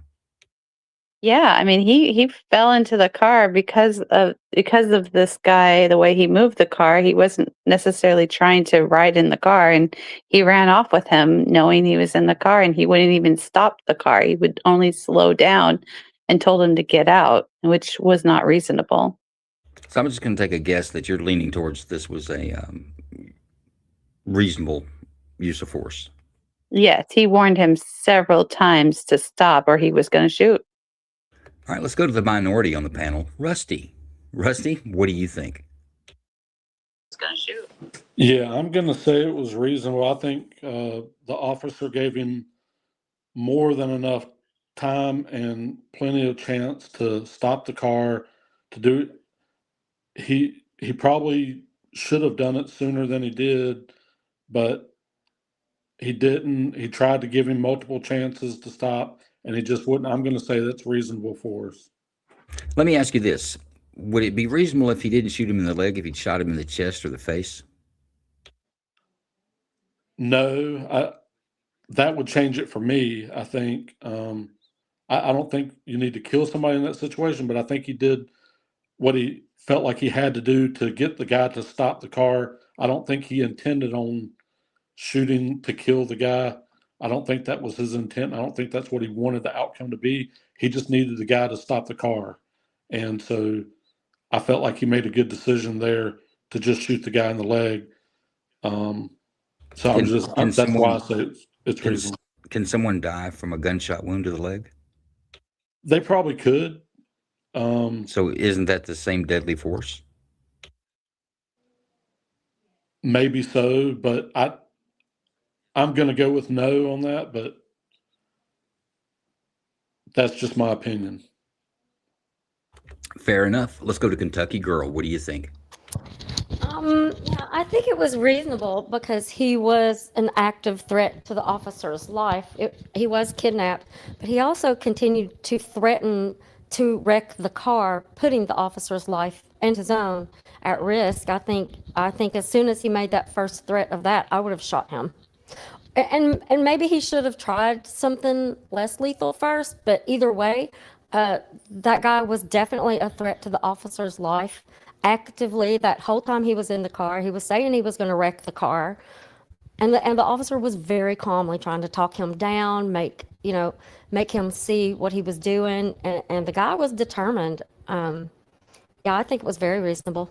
Yeah, I mean he fell into the car because of this guy, the way he moved the car. He wasn't necessarily trying to ride in the car, and he ran off with him knowing he was in the car, and he wouldn't even stop the car. He would only slow down and told him to get out, which was not reasonable. So I'm just going to take a guess that you're leaning towards this was a reasonable use of force. Yes, he warned him several times to stop or he was going to shoot. All right, let's go to the minority on the panel. Rusty. Rusty, what do you think? It's going to shoot. Yeah, I'm going to say it was reasonable. I think the officer gave him more than enough time and plenty of chance to stop the car, to do it. He probably should have done it sooner than he did, but he didn't. He tried to give him multiple chances to stop, and he just wouldn't. I'm going to say that's reasonable force. Let me ask you this. Would it be reasonable if he didn't shoot him in the leg, if he'd shot him in the chest or the face? No, that would change it for me. I think I don't think you need to kill somebody in that situation, but I think he did what he felt like he had to do to get the guy to stop the car. I don't think he intended on shooting to kill the guy. I don't think that was his intent. I don't think that's what he wanted the outcome to be. He just needed the guy to stop the car. And so I felt like he made a good decision there to just shoot the guy in the leg. So that's why I say it's reasonable. Can someone die from a gunshot wound to the leg? They probably could. So isn't that the same deadly force? Maybe so, but I'm going to go with no on that, but that's just my opinion. Fair enough. Let's go to Kentucky Girl. What do you think? Yeah, I think it was reasonable because he was an active threat to the officer's life. He was kidnapped, but he also continued to threaten to wreck the car, putting the officer's life and his own at risk. I think as soon as he made that first threat of that, I would have shot him. And maybe he should have tried something less lethal first, but either way, that guy was definitely a threat to the officer's life. Actively, that whole time he was in the car, he was saying he was going to wreck the car, and the officer was very calmly trying to talk him down, make him see what he was doing, and the guy was determined. Yeah, I think it was very reasonable.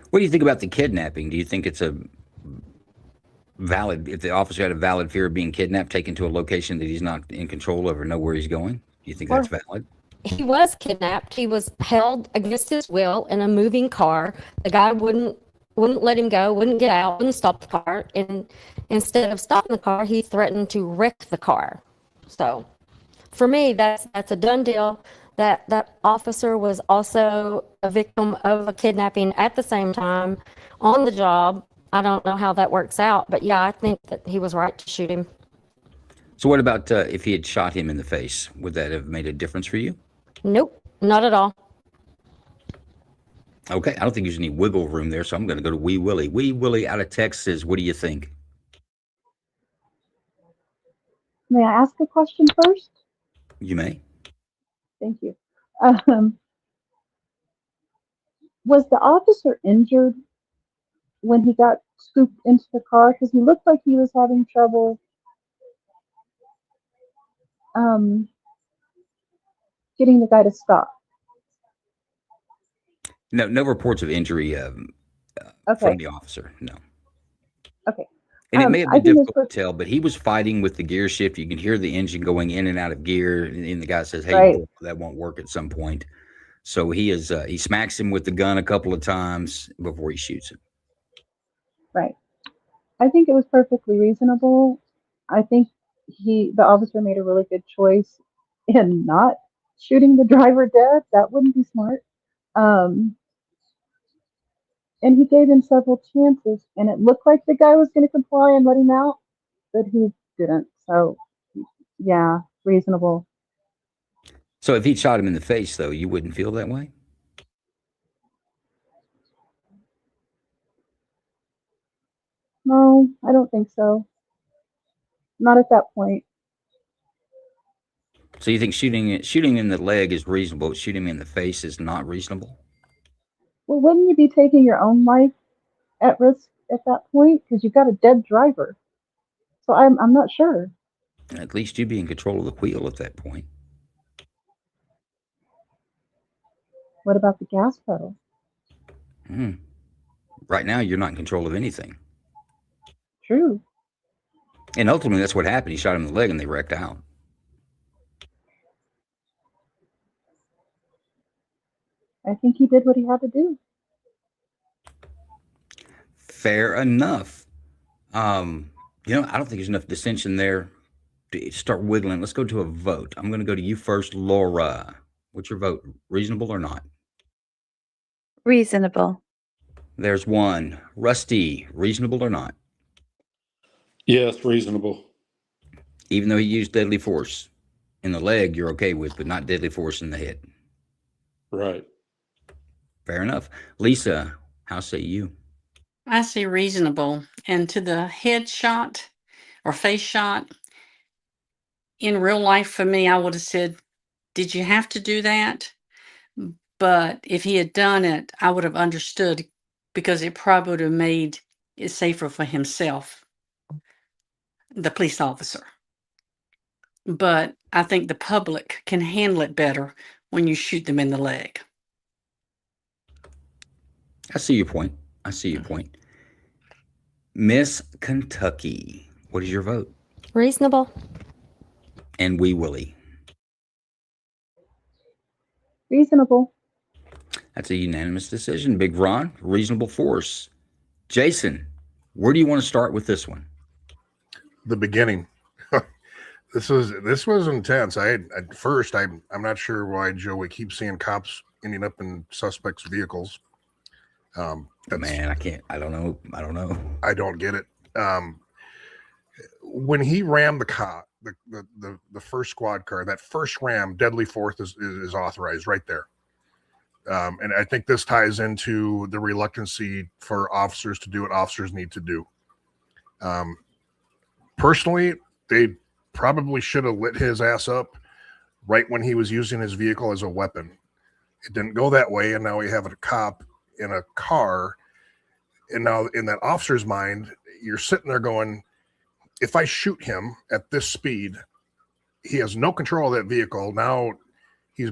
What do you think about the kidnapping? Do you think it's a valid, if the officer had a valid fear of being kidnapped, taken to a location that he's not in control of or know where he's going? Do you think that's valid? He was kidnapped. He was held against his will in a moving car. The guy wouldn't let him go, wouldn't get out, wouldn't stop the car. And instead of stopping the car, he threatened to wreck the car. So for me, that's a done deal. That officer was also a victim of a kidnapping at the same time on the job. I don't know how that works out, but yeah, I think that he was right to shoot him. So what about if he had shot him in the face? Would that have made a difference for you? Nope, not at all. Okay, I don't think there's any wiggle room there, so I'm going to go to Wee Willie. Wee Willie out of Texas, what do you think? May I ask a question first? You may. Thank you. Was the officer injured when he got scooped into the car? Because he looked like he was having trouble getting the guy to stop. No reports of injury from the officer, no. Okay. And it may have I been think it's difficult to tell, but he was fighting with the gear shift. You can hear the engine going in and out of gear, and the guy says, "Hey, Right. that won't work at some point." So he smacks him with the gun a couple of times before he shoots him. right. I think it was perfectly reasonable. I think the officer made a really good choice in not shooting the driver dead. That wouldn't be smart. And he gave him several chances, and it looked like the guy was going to comply and let him out, but he didn't. So, yeah, reasonable. So if he shot him in the face, though, you wouldn't feel that way? No, I don't think so. Not at that point. So you think shooting in the leg is reasonable, but shooting him in the face is not reasonable? Well, wouldn't you be taking your own life at risk at that point? Because you've got a dead driver. So I'm not sure. At least you'd be in control of the wheel at that point. What about the gas pedal? Right now, you're not in control of anything. True. And ultimately, that's what happened. He shot him in the leg and they wrecked out. I think he did what he had to do. Fair enough. I don't think there's enough dissension there to start wiggling. Let's go to a vote. I'm going to go to you first, Laura. What's your vote? Reasonable or not? Reasonable. There's one. Rusty, reasonable or not? Yes, reasonable. Even though he used deadly force in the leg, you're okay with, but not deadly force in the head. Right. Fair enough. Lisa, how say you? I say reasonable. And to the head shot or face shot, in real life for me, I would have said, did you have to do that? But if he had done it, I would have understood, because it probably would have made it safer for himself, the police officer. But I think the public can handle it better when you shoot them in the leg. I see your point. Miss Kentucky, what is your vote? Reasonable. And Wee Willie. Reasonable. That's a unanimous decision. Big Ron, reasonable force. Jason, where do you want to start with this one? The beginning. This was intense. I'm not sure why, Joe, we keep seeing cops ending up in suspects' vehicles. Man, I don't know. I don't get it. When he rammed the cop, the first squad car, that first ram, deadly force is authorized right there. And I think this ties into the reluctancy for officers to do what officers need to do. Personally, they probably should have lit his ass up right when he was using his vehicle as a weapon. It didn't go that way, and now we have a cop in a car. And now in that officer's mind, you're sitting there going, if I shoot him at this speed, he has no control of that vehicle. Now he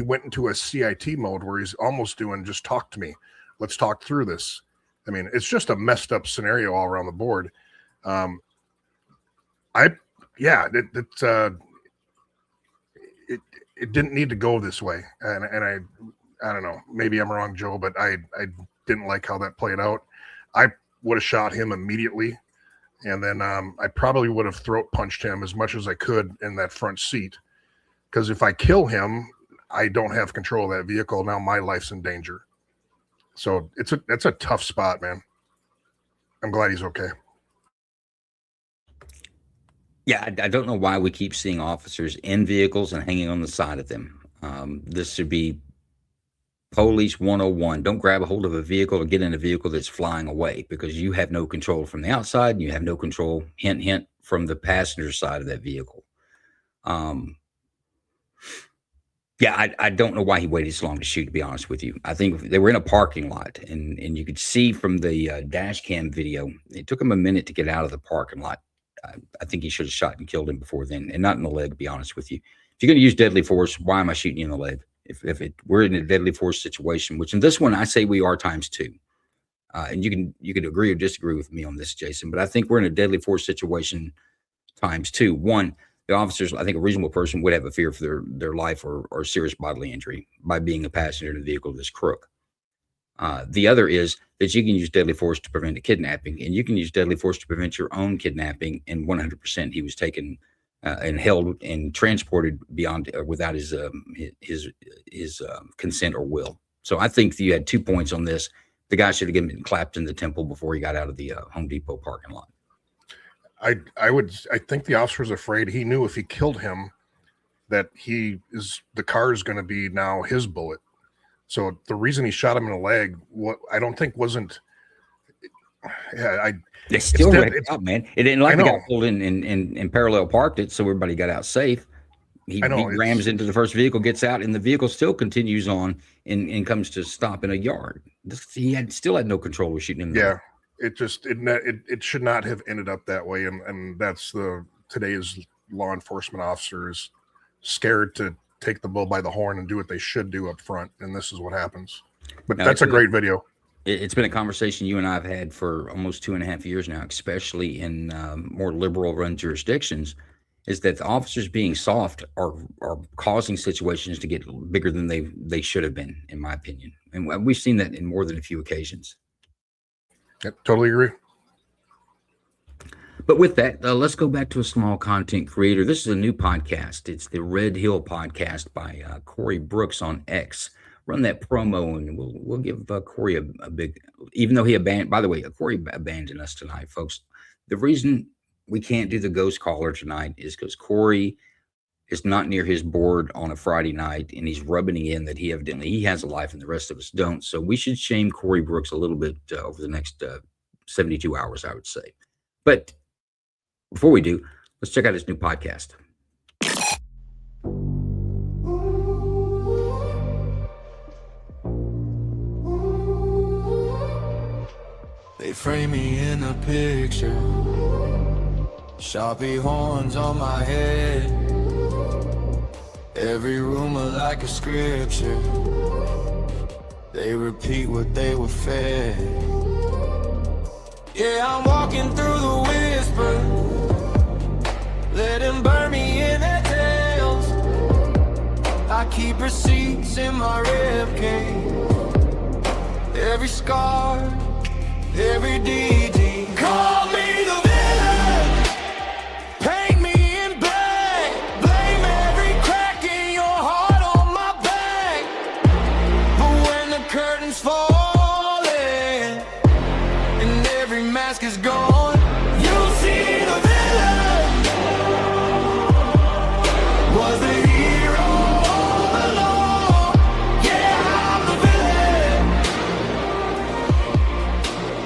went into a CIT mode where he's almost doing, just talk to me. Let's talk through this. I mean, it's just a messed up scenario all around the board. It didn't need to go this way. And I don't know, maybe I'm wrong, Joe, but I didn't like how that played out. I would have shot him immediately. And then I probably would have throat punched him as much as I could in that front seat. Because if I kill him, I don't have control of that vehicle. Now my life's in danger. So that's a tough spot, man. I'm glad he's okay. Yeah, I don't know why we keep seeing officers in vehicles and hanging on the side of them. This should be Police 101. Don't grab a hold of a vehicle or get in a vehicle that's flying away, because you have no control from the outside and you have no control, hint, hint, from the passenger side of that vehicle. I don't know why he waited so long to shoot, to be honest with you. I think they were in a parking lot, and you could see from the dash cam video, it took him a minute to get out of the parking lot. I think he should have shot and killed him before then, and not in the leg, to be honest with you. If you're going to use deadly force, why am I shooting you in the leg? If we're in a deadly force situation, which in this one, I say we are ×2. And you can agree or disagree with me on this, Jason, but I think we're in a deadly force situation times two. One, the officers, I think a reasonable person would have a fear for their life or serious bodily injury by being a passenger in a vehicle that's crook. The other is that you can use deadly force to prevent a kidnapping, and you can use deadly force to prevent your own kidnapping. And 100%, he was taken and held and transported beyond without his consent or will. So I think you had 2 points on this. The guy should have been clapped in the temple before he got out of the Home Depot parking lot. I think the officer was afraid. He knew if he killed him, that the car is going to be now his bullet. So the reason he shot him in the leg, I don't think wasn't. Yeah, they still wrecked it out, man. It didn't like he got pulled in and parallel parked it, so everybody got out safe. He rams into the first vehicle, gets out, and the vehicle still continues on and comes to stop in a yard. He still had no control of shooting him. Yeah, it should not have ended up that way, and that's today's law enforcement officers scared to take the bull by the horn and do what they should do up front, and this is what happens. But Now, that's a great video. It's been a conversation you and I have had for almost 2.5 years now, especially in more liberal run jurisdictions, is that the officers being soft are causing situations to get bigger than they should have been, in my opinion. And we've seen that in more than a few occasions. Yep, totally agree. But with that, let's go back to a small content creator. This is a new podcast. It's the Red Hill podcast by Corey Brooks on X. Run that promo, and we'll give Corey a big. Even though he by the way, Corey abandoned us tonight, folks. The reason we can't do the ghost caller tonight is because Corey is not near his board on a Friday night, and he's rubbing in that he has a life and the rest of us don't. So we should shame Corey Brooks a little bit over the next 72 hours, I would say. But before we do, let's check out his new podcast. They frame me in a picture, Sharpie horns on my head, every rumor like a scripture, they repeat what they were fed. Yeah, I'm walking through the whisper, let them burn me in their tails. I keep receipts in my ribcage, every scar, every DD. Call me the villain, paint me in black, blame every crack in your heart on my back. But when the curtains falling and every mask is gone, you'll see the villain was the hero all along. Yeah, I'm the villain.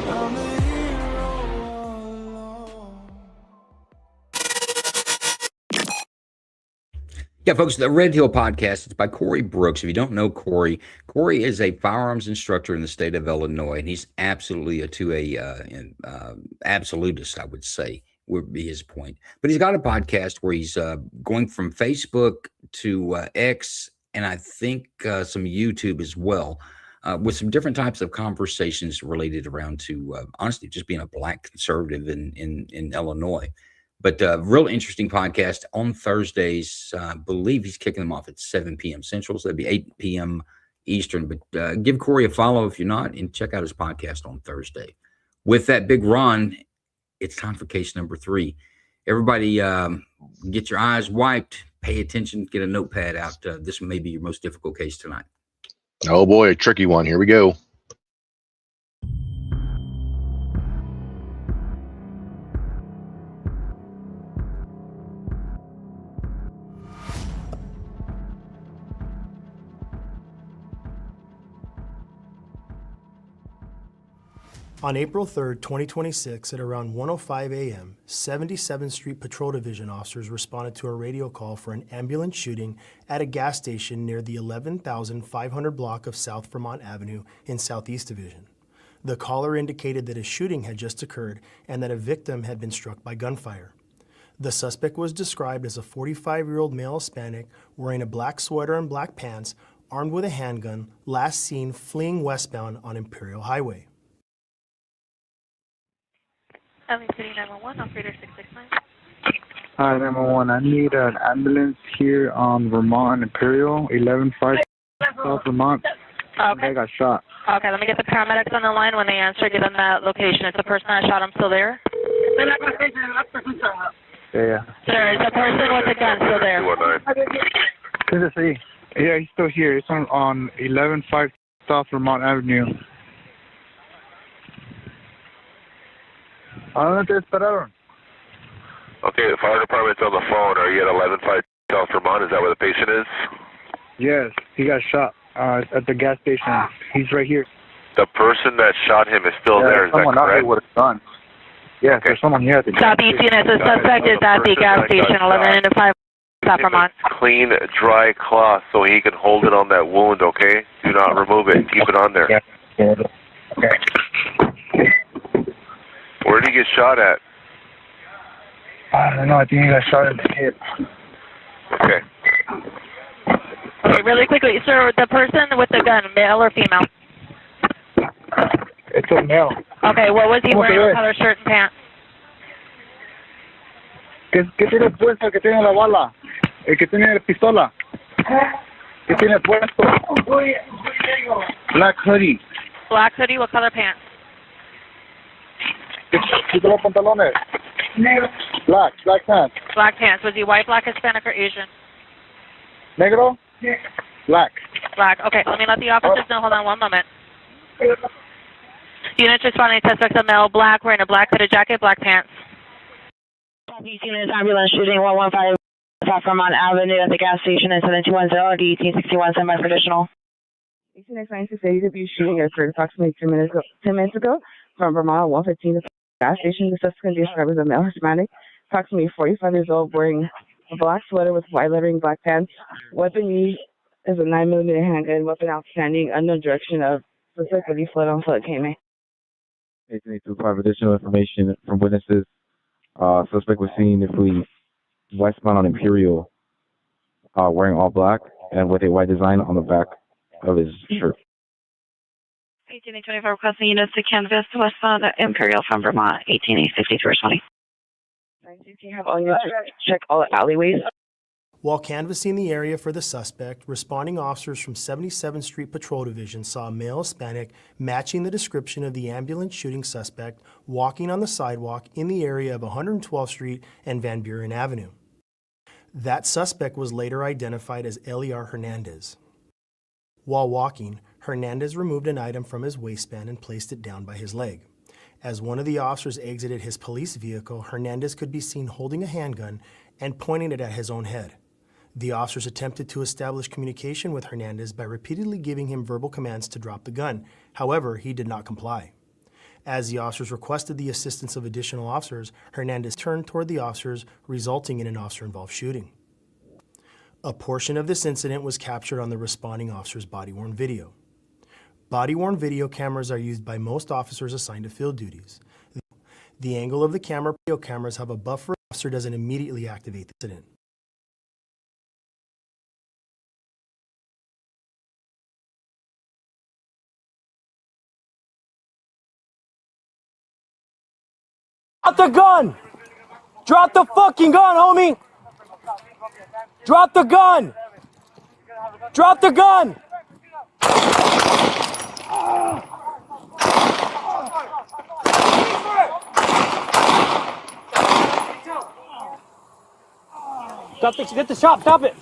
I'm the hero all along. Yeah, folks, the Red Hill podcast, it's by Corey Brooks. If you don't know Corey is a firearms instructor in the state of Illinois, and he's absolutely absolutist, I would say, would be his point. But he's got a podcast where he's going from Facebook to X, and I think some YouTube as well, with some different types of conversations related around to, honestly, just being a Black conservative in Illinois. But real interesting podcast on Thursdays. I believe he's kicking them off at 7 p.m. Central, so that'd be 8 p.m. Eastern. But give Corey a follow if you're not, and check out his podcast on Thursday. With that big run, it's time for case number 3. Everybody get your eyes wiped, pay attention, get a notepad out. This may be your most difficult case tonight. Oh boy, a tricky one. Here we go. On April 3rd, 2026, at around 1:05 a.m., 77th Street Patrol Division officers responded to a radio call for an ambulance shooting at a gas station near the 11,500 block of South Vermont Avenue in Southeast Division. The caller indicated that a shooting had just occurred and that a victim had been struck by gunfire. The suspect was described as a 45-year-old male Hispanic wearing a black sweater and black pants, armed with a handgun, last seen fleeing westbound on Imperial Highway. LA City 911, operator 669. Hi, 911. I need an ambulance here on Vermont and Imperial, 115 South Vermont. Okay. I got shot. Okay, let me get the paramedics on the line. When they answer, give them that location. Is the person that shot him still there? Yeah. Sir, is the person with the gun still there? Good to see. Yeah, he's still here. It's on 115 South Vermont Avenue. ¿A dónde te esperaron? Okay, the fire department's on the phone. Are you at 115 South Vermont? Is that where the patient is? Yes, he got shot at the gas station. He's right here. The person that shot him is still there. Is that someone out correct? here with a gun. Yes, there's someone here at the gas Southeast station. unit, the suspect is at the gas station, 11 5 South Vermont. Clean, dry cloth so he can hold it on that wound, okay? Do not remove it. Keep it on there. Yeah. Okay. Where did he get shot at? I don't know. I think he got shot in the head. Okay. Okay, really quickly, sir, the person with the gun, male or female? It's a male. Okay, what was he ¿Cómo wearing? se ve? What color shirt and pants? ¿Qué tiene puesto? ¿Qué tiene la bala? El que tiene la pistola. ¿Qué tiene puesto? Black hoodie. Black hoodie, what color pants? ¿Qué los pantalones? Negro. Black pants. Black pants. Was he white, black, Hispanic, or Asian? Negro? Black. Black. Okay, let me let the officers know. Hold on one moment. Units responding to suspect, a male, black, wearing a black hooded jacket, black pants. Southeast unit ambulance shooting 115 South Vermont Avenue at the gas station in 7210 D1861 semi-traditional. 18X9680 abuse shooting occurred approximately 10 minutes ago from Vermont 115 to the gas station. The suspect can be described as a male Hispanic, approximately 45 years old, wearing a black sweater with white lettering, black pants. Weapon used is a 9mm handgun. Weapon outstanding, unknown direction of suspect, but he fled on foot. Came in. 1885 additional information from witnesses. Suspect was seen to flee westbound on Imperial, wearing all black and with a white design on the back of his shirt. 1825 requesting units to canvas westbound at Imperial from Vermont, 1885320. 916 have all units check all the alleyways. While canvassing the area for the suspect, responding officers from 77th Street Patrol Division saw a male Hispanic matching the description of the ambulance shooting suspect walking on the sidewalk in the area of 112th Street and Van Buren Avenue. That suspect was later identified as Eliar Hernandez. While walking, Hernandez removed an item from his waistband and placed it down by his leg. As one of the officers exited his police vehicle, Hernandez could be seen holding a handgun and pointing it at his own head. The officers attempted to establish communication with Hernandez by repeatedly giving him verbal commands to drop the gun. However, he did not comply. As the officers requested the assistance of additional officers, Hernandez turned toward the officers, resulting in an officer-involved shooting. A portion of this incident was captured on the responding officer's body-worn video. Body-worn video cameras are used by most officers assigned to field duties. The angle of the video cameras have a buffer. The officer doesn't immediately activate the incident. Drop the gun! Drop the fucking gun, homie! Drop the gun! Drop the gun! Get the shot, stop it!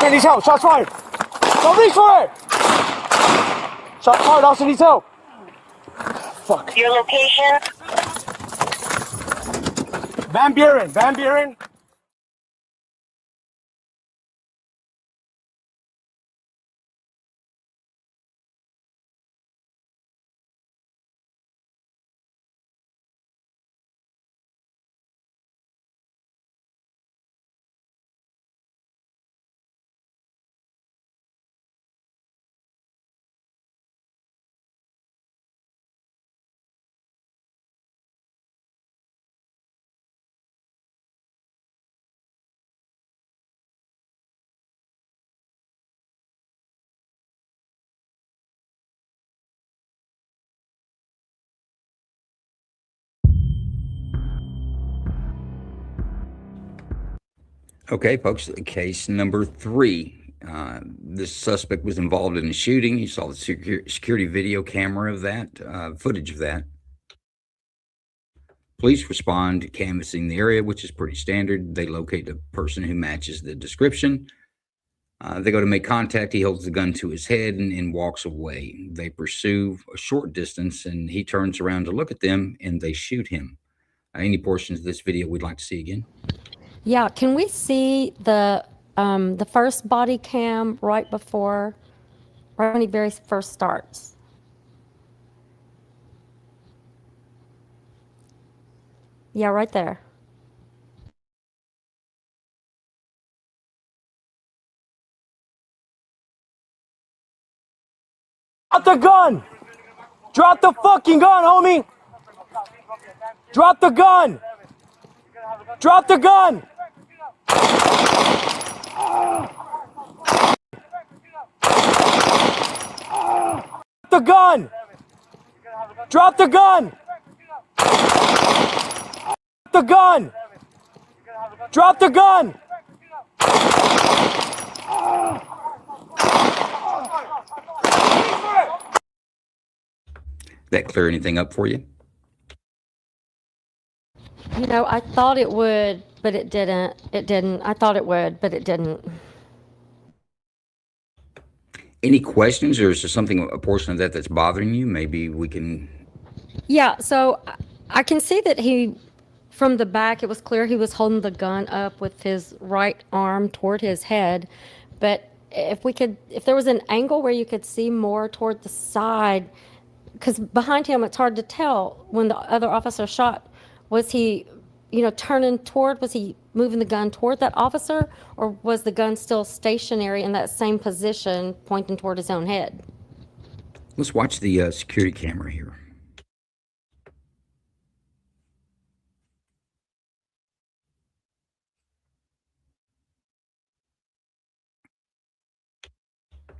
Needs help. Shots fired. Don't reach for it. Shots fired. Officer needs help. Fuck. Your location? Van Buren. Van Buren. Okay, folks, case number 3. This suspect was involved in a shooting. You saw the security video camera of that, footage of that. Police respond, canvassing the area, which is pretty standard. They locate a person who matches the description. They go to make contact. He holds the gun to his head and walks away. They pursue a short distance, and he turns around to look at them, and they shoot him. Any portions of this video we'd like to see again? Yeah, can we see the first body cam right when he very first starts? Yeah, right there. Drop the gun! Drop the fucking gun, homie! Drop the gun! Drop the gun! The gun! Drop the gun! The gun! Drop the gun! That clear anything up for you? You know, I thought it would, but it didn't. It didn't. I thought it would, but it didn't. Any questions, or is there something, a portion of that that's bothering you? Maybe we can... Yeah, so I can see that from the back, it was clear he was holding the gun up with his right arm toward his head. But if there was an angle where you could see more toward the side, because behind him, it's hard to tell when the other officer shot. Was he, turning toward, was he moving the gun toward that officer, or was the gun still stationary in that same position pointing toward his own head? Let's watch the security camera here.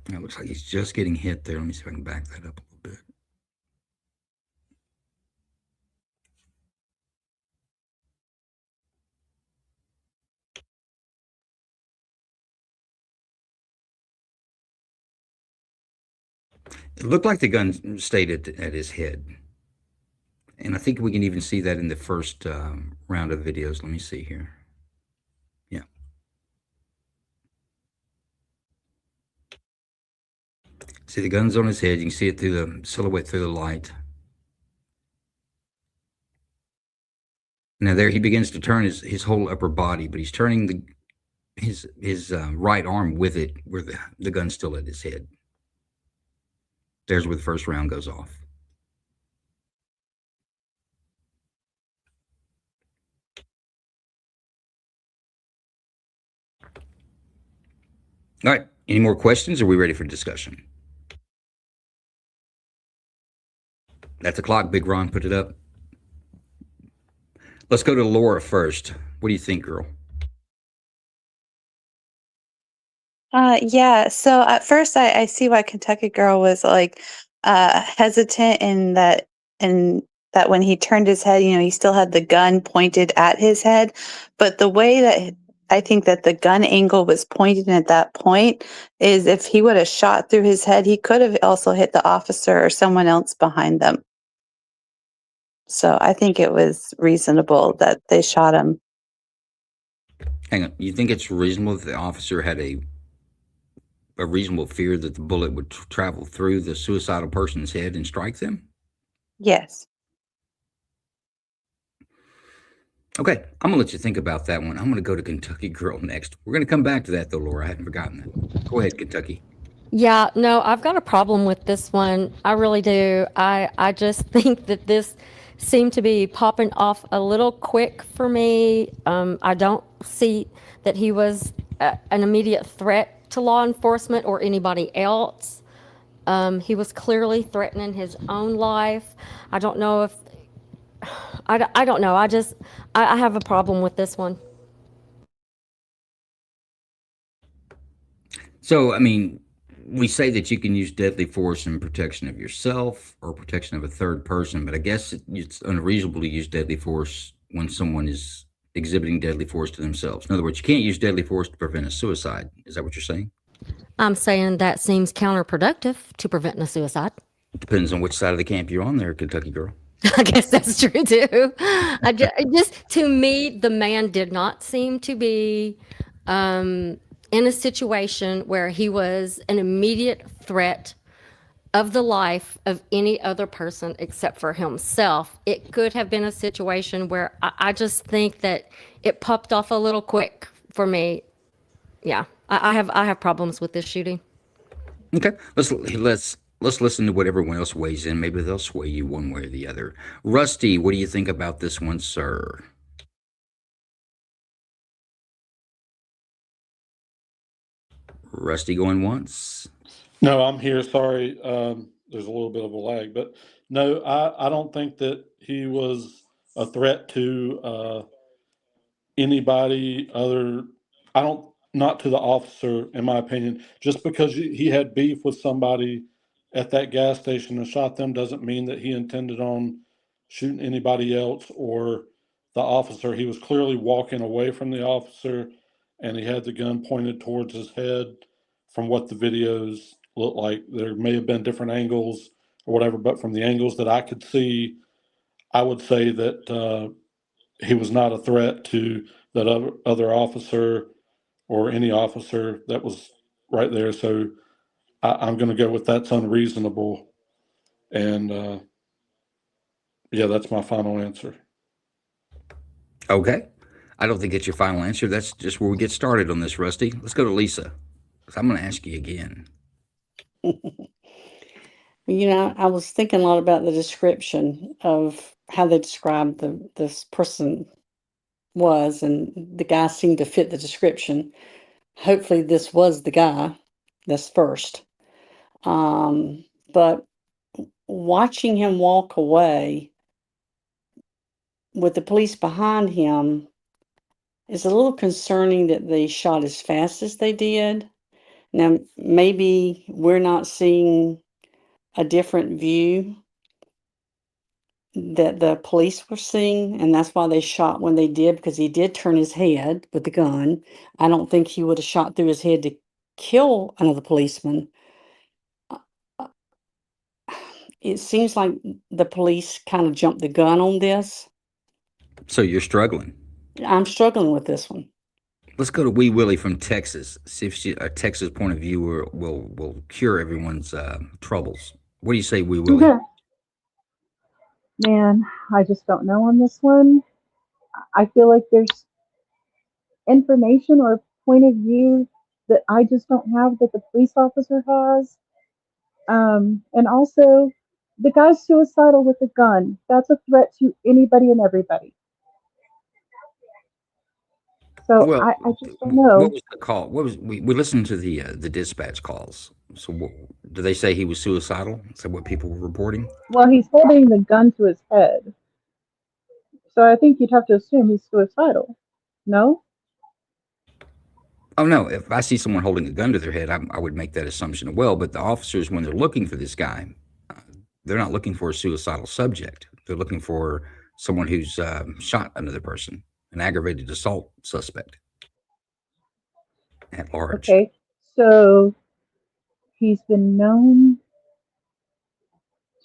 It looks like he's just getting hit there. Let me see if I can back that up a little bit. It looked like the gun stayed at his head. And I think we can even see that in the first round of videos. Let me see here. Yeah. See, the gun's on his head. You can see it through the silhouette through the light. Now there he begins to turn his whole upper body, but he's turning his right arm with it, where the gun's still at his head. There's where the first round goes off. All right. Any more questions? Or are we ready for discussion? That's the clock, Big Ron. Put it up. Let's go to Laura first. What do you think, girl? Yeah. So at first, I see why Kentucky Girl was like hesitant in that when he turned his head, he still had the gun pointed at his head. But the way that I think that the gun angle was pointed at that point is if he would have shot through his head, he could have also hit the officer or someone else behind them. So I think it was reasonable that they shot him. Hang on. You think it's reasonable that the officer had a reasonable fear that the bullet would travel through the suicidal person's head and strike them? Yes. Okay, I'm gonna let you think about that one. I'm gonna go to Kentucky Girl next. We're gonna come back to that though, Laura. I hadn't forgotten that. Go ahead, Kentucky. Yeah, no, I've got a problem with this one. I really do. I just think that this seemed to be popping off a little quick for me. I don't see that he was an immediate threat to law enforcement or anybody else. He was clearly threatening his own life. I don't know if, I don't know. I have a problem with this one. So, I mean, we say that you can use deadly force in protection of yourself or protection of a third person, but I guess it's unreasonable to use deadly force when someone is exhibiting deadly force to themselves. In other words, you can't use deadly force to prevent a suicide. Is that what you're saying? I'm saying that seems counterproductive to preventing a suicide. Depends on which side of the camp you're on there, Kentucky girl. I guess that's true too. Just to me, the man did not seem to be in a situation where he was an immediate threat of the life of any other person except for himself. It could have been a situation where I just think that it popped off a little quick for me. Yeah, I have problems with this shooting. Okay, let's listen to what everyone else weighs in. Maybe they'll sway you one way or the other. Rusty, what do you think about this one, sir? Rusty going once? No, I'm here. Sorry. There's a little bit of a lag, but no, I don't think that he was a threat to anybody other. Not to the officer, in my opinion. Just because he had beef with somebody at that gas station and shot them doesn't mean that he intended on shooting anybody else or the officer. He was clearly walking away from the officer, and he had the gun pointed towards his head from what the videos look like. There may have been different angles or whatever, but from the angles that I could see, I would say that he was not a threat to that other officer or any officer that was right there. So I'm going to go with that's unreasonable. And yeah, that's my final answer. Okay. I don't think it's your final answer. That's just where we get started on this, Rusty. Let's go to Lisa. I'm going to ask you again. You know, I was thinking a lot about the description of how they described this person was, and the guy seemed to fit the description. Hopefully this was the guy that's first. But watching him walk away with the police behind him is a little concerning that they shot as fast as they did. Now, maybe we're not seeing a different view that the police were seeing, and that's why they shot when they did, because he did turn his head with the gun. I don't think he would have shot through his head to kill another policeman. It seems like the police kind of jumped the gun on this. So you're struggling. I'm struggling with this one. Let's go to Wee Willie from Texas. See if a Texas point of view will cure everyone's troubles. What do you say, Wee Willie? Okay. Man, I just don't know on this one. I feel like there's information or point of view that I just don't have that the police officer has. And also, the guy's suicidal with a gun. That's a threat to anybody and everybody. So Well, I just don't know. what was the call? What was we listened to the dispatch calls. So did they say he was suicidal? Is that what people were reporting? Well, he's holding the gun to his head. So I think you'd have to assume he's suicidal. No? Oh no! If I see someone holding a gun to their head, I would make that assumption as well. But the officers, when they're looking for this guy, they're not looking for a suicidal subject. They're looking for someone who's shot another person, an aggravated assault suspect at large. Okay. So he's been known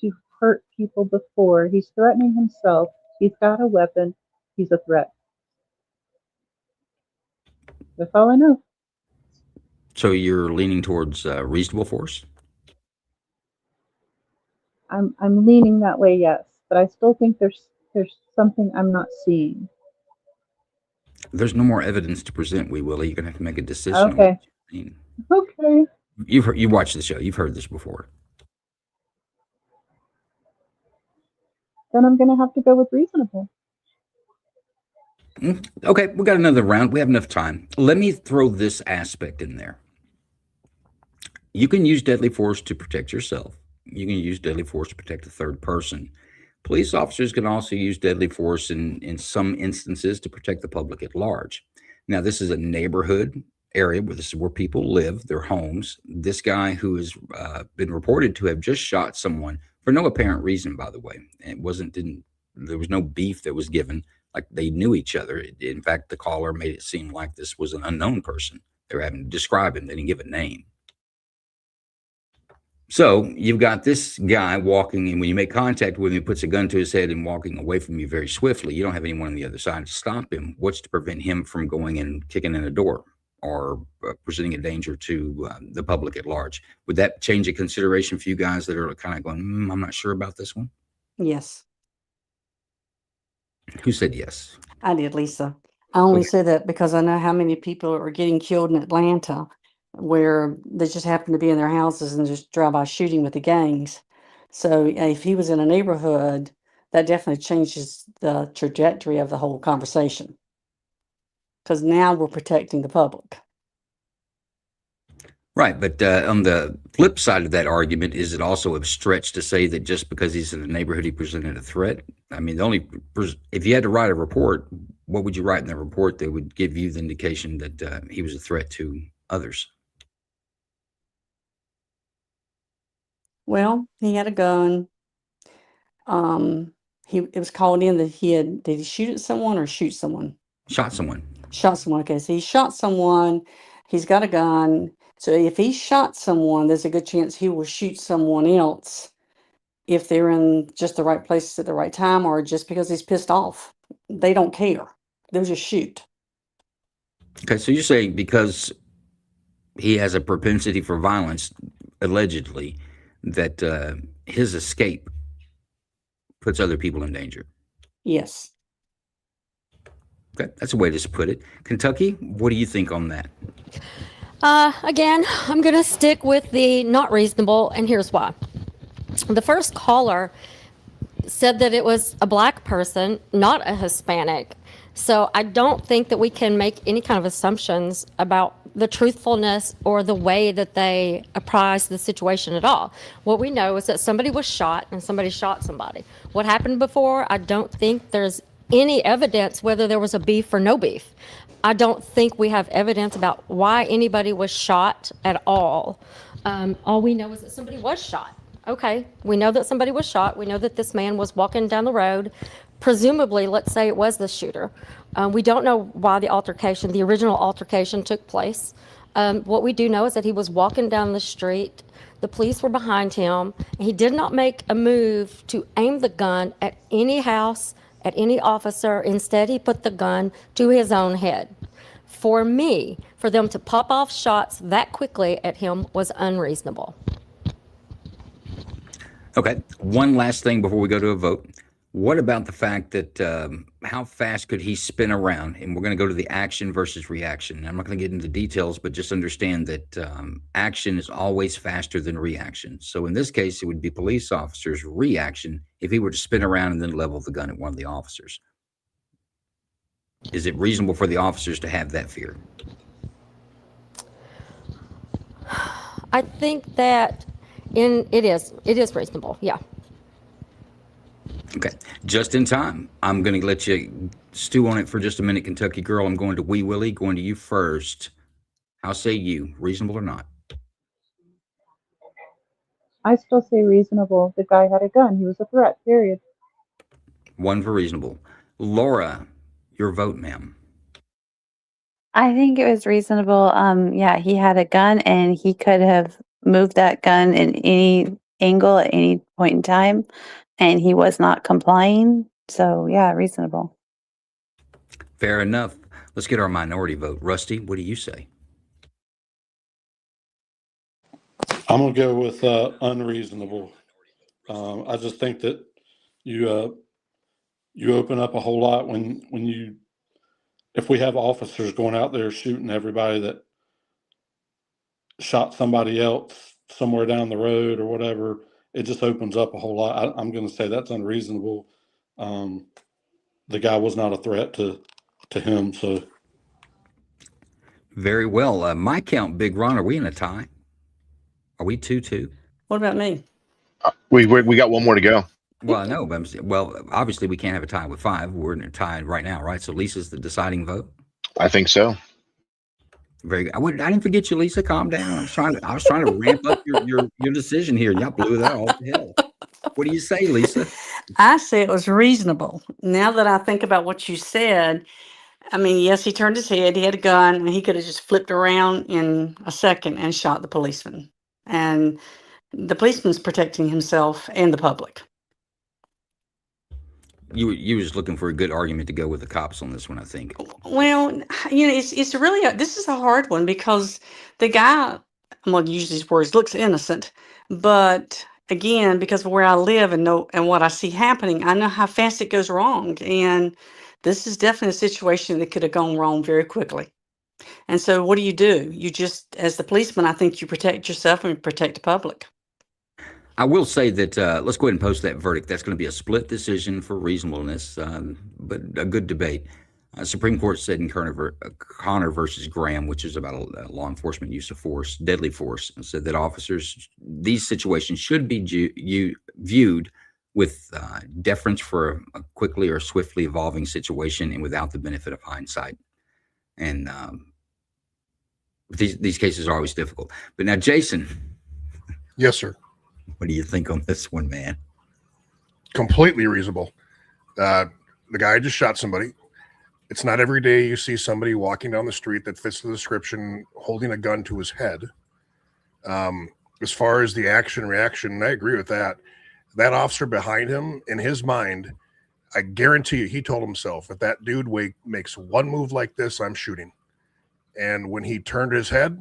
to hurt people before. He's threatening himself. He's got a weapon. He's a threat. That's all I know. So you're leaning towards reasonable force? I'm leaning that way, yes. But I still think there's something I'm not seeing. There's no more evidence to present, Wee Willie. You're gonna have to make a decision. on Okay. what you've seen. Okay. You watched the show. You've heard this before. Then I'm gonna have to go with reasonable. Okay, we got another round. We have enough time. Let me throw this aspect in there. You can use deadly force to protect yourself. You can use deadly force to protect a third person. Police officers can also use deadly force in some instances to protect the public at large. Now, this is a neighborhood area where this is where people live, their homes. This guy who has been reported to have just shot someone for no apparent reason, by the way. It there was no beef that was given. like they knew each other. In fact, the caller made it seem like this was an unknown person. They were having to describe him. They didn't give a name. So you've got this guy walking, and when you make contact with him, he puts a gun to his head and walking away from you very swiftly. You don't have anyone on the other side to stop him. What's to prevent him from going and kicking in a door or presenting a danger to the public at large? Would that change a consideration for you guys that are kind of going, I'm not sure about this one? Yes, Who said yes? I did, Lisa. I only Okay. say that because I know how many people are getting killed in Atlanta where they just happen to be in their houses and just drive-by shooting with the gangs. So if he was in a neighborhood, that definitely changes the trajectory of the whole conversation. Because now we're protecting the public. Right, but on the flip side of that argument, is it also a stretch to say that just because he's in a neighborhood, he presented a threat? I mean, if you had to write a report, what would you write in the report that would give you the indication that he was a threat to others? Well, he had a gun. It was called in that did he shoot at someone or shoot someone? Shot someone. Shot someone. Okay, so he shot someone. He's got a gun. So if he shot someone, there's a good chance he will shoot someone else if they're in just the right place at the right time or just because he's pissed off. They don't care. They'll just shoot. Okay, so you're saying because he has a propensity for violence, allegedly, that his escape puts other people in danger. Yes. Okay, that's a way to put it. Kentucky, what do you think on that? Again, I'm going to stick with the not reasonable, and here's why. The first caller said that it was a black person, not a Hispanic. So I don't think that we can make any kind of assumptions about the truthfulness or the way that they apprised the situation at all. What we know is that somebody was shot and somebody shot somebody. What happened before, I don't think there's any evidence whether there was a beef or no beef. I don't think we have evidence about why anybody was shot at all. All we know is that somebody was shot. Okay, we know that somebody was shot. We know that this man was walking down the road. Presumably, let's say it was the shooter. We don't know why the original altercation took place. What we do know is that he was walking down the street. The police were behind him. He did not make a move to aim the gun at any house, at any officer. Instead, he put the gun to his own head. For me, for them to pop off shots that quickly at him was unreasonable. Okay, one last thing before we go to a vote. What about the fact that how fast could he spin around? And we're going to go to the action versus reaction. I'm not going to get into details, but just understand that action is always faster than reaction. So in this case, it would be police officers' reaction if he were to spin around and then level the gun at one of the officers. Is it reasonable for the officers to have that fear? I think that it is reasonable, yeah. Okay, just in time. I'm going to let you stew on it for just a minute, Kentucky girl. I'm going to Wee Willie, going to you first. How say you, reasonable or not? I still say reasonable. The guy had a gun. He was a threat, period. One for reasonable. Laura, your vote, ma'am. I think it was reasonable. Yeah, he had a gun and he could have moved that gun in any angle at any point in time, and he was not complying. So yeah, reasonable. Fair enough. Let's get our minority vote. Rusty, what do you say? I'm going to go with unreasonable. I just think that you open up a whole lot if we have officers going out there shooting everybody that shot somebody else somewhere down the road or whatever, it just opens up a whole lot. I'm going to say that's unreasonable. The guy was not a threat to him. So very well. My count, Big Ron, are we in a tie? Are we 2-2? What about me? We got one more to go. Well, I know, but obviously we can't have a tie with 5. We're in a tie right now, right? So Lisa's the deciding vote. I think so. Very good. I didn't forget you, Lisa. Calm down. I was trying to ramp up your decision here. Y'all blew that all to hell. What do you say, Lisa? I say it was reasonable. Now that I think about what you said, I mean, yes, he turned his head, he had a gun, and he could have just flipped around in a second and shot the policeman. And the policeman's protecting himself and the public. You was looking for a good argument to go with the cops on this one, I think. Well, you know, it's really this is a hard one because the guy, I'm going to use these words, looks innocent, but again, because of where I live and know and what I see happening, I know how fast it goes wrong, and this is definitely a situation that could have gone wrong very quickly. And so, what do? You just, as the policeman, I think you protect yourself and protect the public. I will say that let's go ahead and post that verdict. That's going to be a split decision for reasonableness, but a good debate. Supreme Court said in Connor versus Graham, which is about a law enforcement use of force, deadly force, and said that officers, these situations should be viewed with deference for a quickly or swiftly evolving situation and without the benefit of hindsight. And these cases are always difficult. But now, Jason. Yes, sir. What do you think on this one, man? Completely reasonable. The guy just shot somebody. It's not every day you see somebody walking down the street that fits the description, holding a gun to his head. As far as the action reaction, I agree with that. That officer behind him, in his mind, I guarantee you, he told himself, if that dude makes one move like this, I'm shooting. And when he turned his head,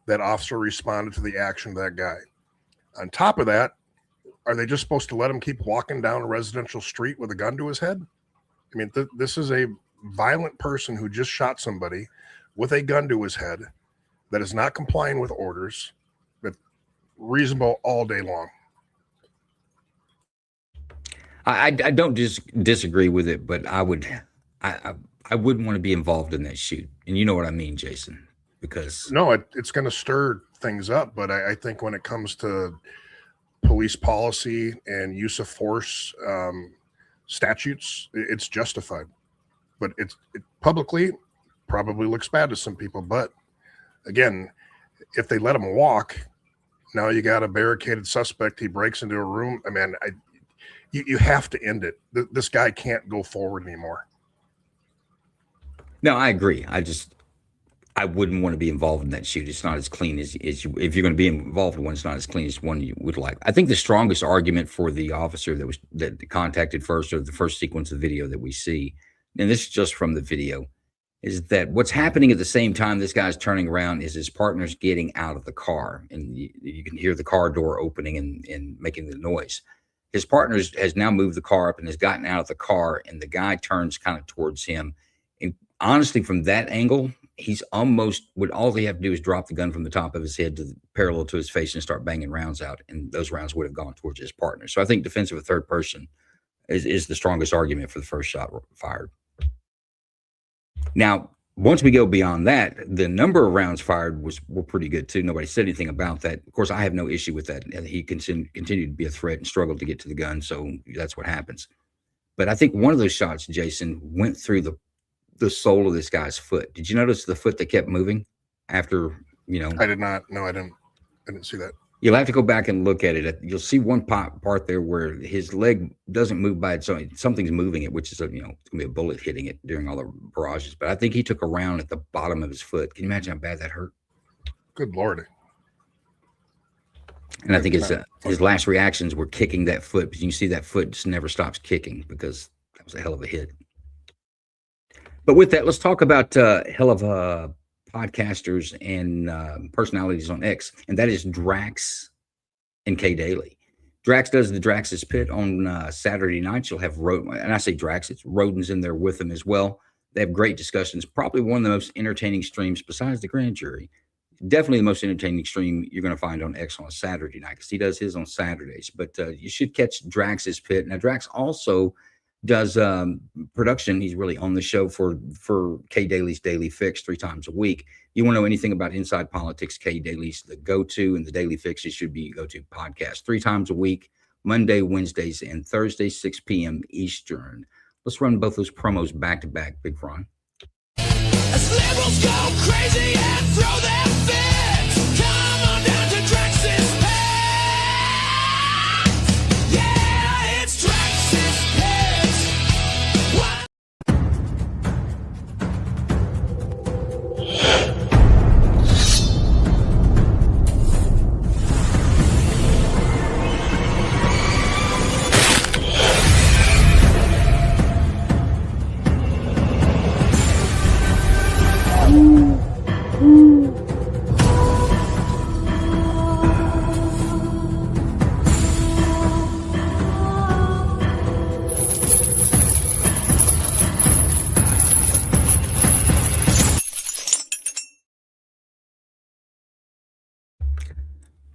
that officer responded to the action of that guy. On top of that, are they just supposed to let him keep walking down a residential street with a gun to his head? I mean, this is a violent person who just shot somebody with a gun to his head that is not complying with orders, but reasonable all day long. I don't disagree with it, but I wouldn't want to be involved in that shoot. And you know what I mean, Jason, because no, it's going to stir things up. But I think when it comes to police policy and use of force statutes, it's justified. But it publicly probably looks bad to some people. But again, if they let him walk, now you got a barricaded suspect. He breaks into a room. I mean, you have to end it. This guy can't go forward anymore. No, I agree. I wouldn't want to be involved in that shoot. It's not as clean as you, if you're going to be involved in one, it's not as clean as one you would like. I think the strongest argument for the officer that contacted first, or the first sequence of video that we see, and this is just from the video, is that what's happening at the same time this guy's turning around is his partner's getting out of the car, and you can hear the car door opening and making the noise. His partner has now moved the car up and has gotten out of the car, and the guy turns kind of towards him. And honestly, from that angle, he's almost, all they have to do is drop the gun from the top of his head to parallel to his face and start banging rounds out, and those rounds would have gone towards his partner. So I think defense of a third person is the strongest argument for the first shot fired. Now, once we go beyond that, the number of rounds fired were pretty good too. Nobody said anything about that. Of course, I have no issue with that. He continued to be a threat and struggled to get to the gun, so that's what happens. But I think one of those shots, Jason, went through the sole of this guy's foot. Did you notice the foot that kept moving after, I did not. No, I didn't see that. You'll have to go back and look at it. You'll see one part there where his leg doesn't move by its own. Something's moving it, which is, it's going to be a bullet hitting it during all the barrages. But I think he took a round at the bottom of his foot. Can you imagine how bad that hurt? Good Lord. And I think his last reactions were kicking that foot, because you can see that foot just never stops kicking, because that was a hell of a hit. But with that, let's talk about hell of podcasters and personalities on X, and that is Drax and Kay Daly. Drax does the Drax's Pit on Saturday nights. You'll have and I say Drax, it's Rodens in there with them as well. They have great discussions. Probably one of the most entertaining streams besides the grand jury. Definitely the most entertaining stream you're going to find on X on a Saturday night, because he does his on Saturdays. But you should catch Drax's Pit. Now, Drax also does production. He's really on the show for Kay Daly's Daily Fix 3 times a week. You want to know anything about inside politics, Kay Daly's the go-to, and the Daily Fix, it should be go-to podcast 3 times a week, Monday, Wednesdays, and Thursdays, 6 p.m. Eastern. Let's run both those promos back to back, Big Ron. As liberals go crazy and throw their fits, come on down to Drax's Pit. Yeah, it's Drax's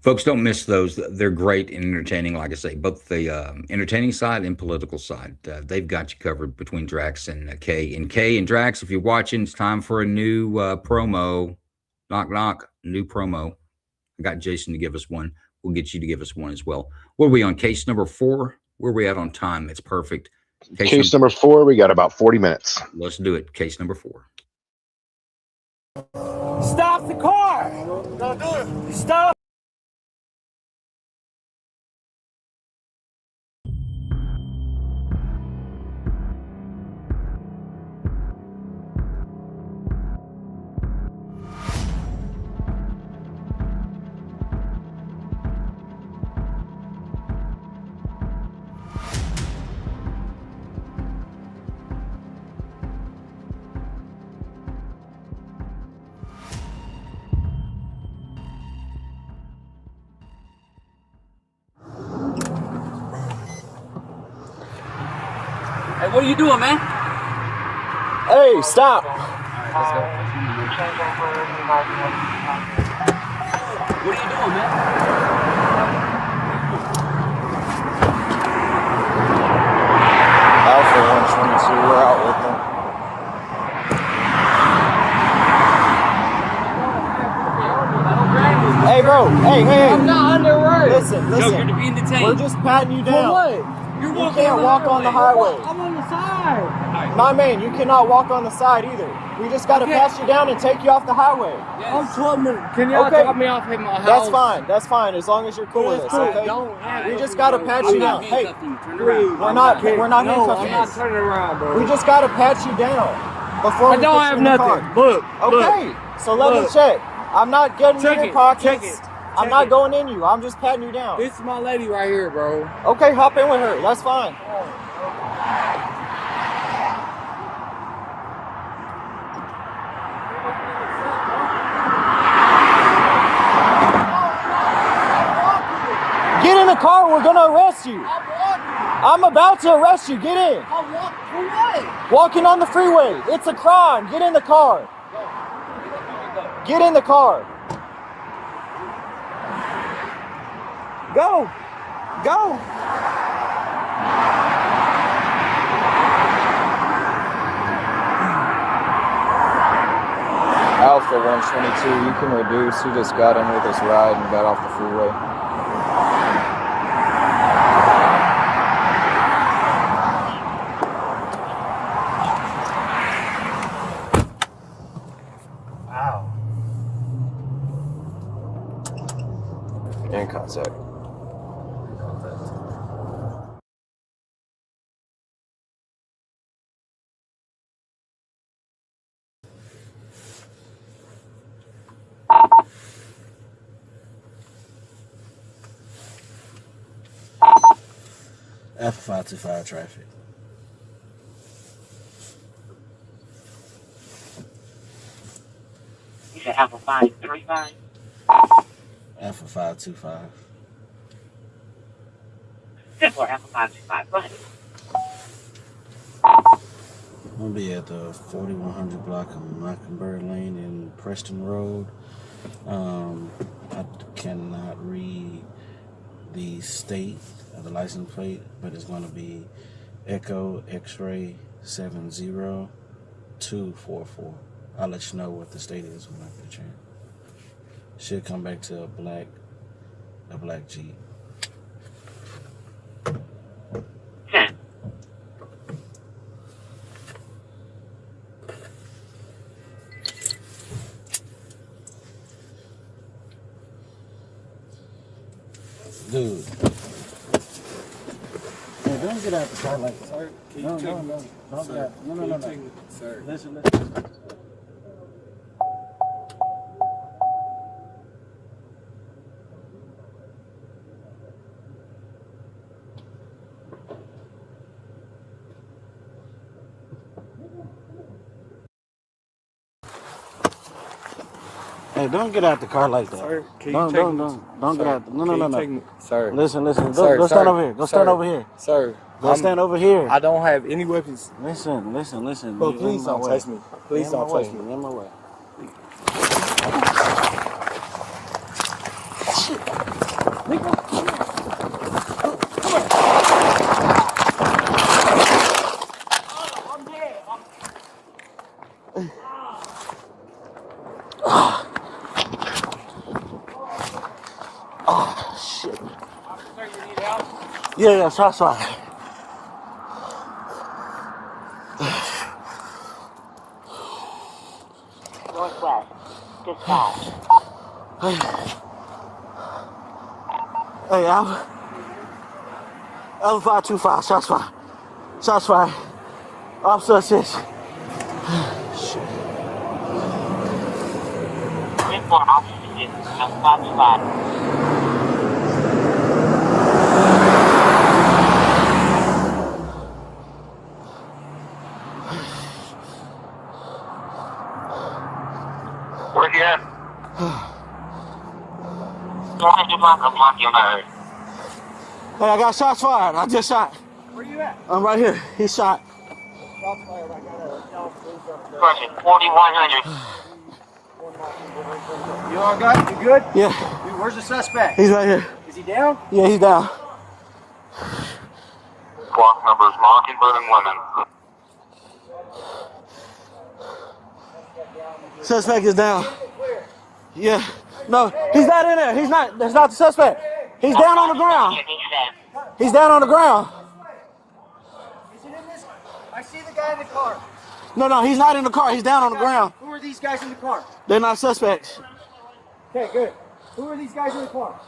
Folks, don't miss those. They're great and entertaining. Like I say, both the entertaining side and political side. They've got you covered between Drax and Kay. And Kay and Drax, if you're watching, it's time for a new promo. Knock, knock, new promo. I got Jason to give us one. We'll get you to give us one as well. What are we on? Case number 4? Where are we at on time? It's perfect. Case number 4, we got about 40 minutes. Let's do it. Case number 4. Stop the car! Don't do it! Stop! Hey, what are you doing, man? Hey, stop! What are you doing, man? Alpha 122, we're out with them. Hey, bro. Hey. I'm not under arrest. Listen. No, you're being detained. We're just patting you down. For what? You're You can't walk on the highway. I'm on the side. My man, you cannot walk on the side either. We just got to pass you down and take you off the highway. I'm 12 minutes. Can y'all drop me off at my house? That's fine, as long as you're cool with us, okay? We just got to pat you down. Hey, Please, we're not handcuffing I'm not you. turning around, bro. We just got to pat you down before I we don't put you have in the nothing. car. Look. Okay, so let me check. I'm not getting in your pockets. Check it. I'm not going in you. I'm just patting you down. This is my lady right here, bro. Okay, hop in with her. That's fine. Get in the car. We're going to arrest you. I'm about to arrest you. Get in. For what? Walking on the freeway. It's a crime. Get in the car. Get in the car. Go. Alpha 122, you can reduce. He just got in with his ride and got off the freeway. Wow. In contact. Alpha 525 traffic. You said Alpha 535? Alpha 525. 10-4, Alpha 525. Go ahead. I'm gonna be at the 4100 block on Mockingbird Lane in Preston Road. I cannot read the state of the license plate, but it's going to be Echo X-Ray 70244. I'll let you know what the state is when I get a chance. Should come back to a black Jeep. 10. Dude. Hey, don't get out the car like that. Sir, can No, you take no, me? no. Don't Sir, get out. No, can no, you no, take no. me? Sir. Listen. Hey, don't get out the car like that. Sir, can you Don't take me? get Sir, out. No. can you take me? Sir. Listen. Go Sir, stand sir, over here. Go sir, stand over here. Sir. Go stand over here. I don't have any weapons. Listen. Bro, You're please in my don't way. touch me. Please You're in don't my touch way. me. You're in my way. Oh, shit. Yeah, shots fired. Northwest. Dispatch. Hey, Alpha 525, shots fired. Shots fired. Officer assist. Shit. 3-4 officer assist. Alpha 525. Where's he at? 200 block of Mockingbird. Hey, I got shots fired. I just shot. Where you at? I'm right here. He shot. Shots fired. I got a Person 4100. You all got? You good? Yeah. Dude, where's the suspect? He's right here. Is he down? Yeah, he's down. Block numbers Mockingbird and Lemon. Suspect is down. Yeah. No, he's not in there. He's not. That's not the suspect. He's down on the ground. He's down on the ground. Is it in this? I see the guy in the car. No, he's not in the car. He's down on the ground. Who are these guys in the car? They're not suspects. Okay, good. Who are these guys in the car?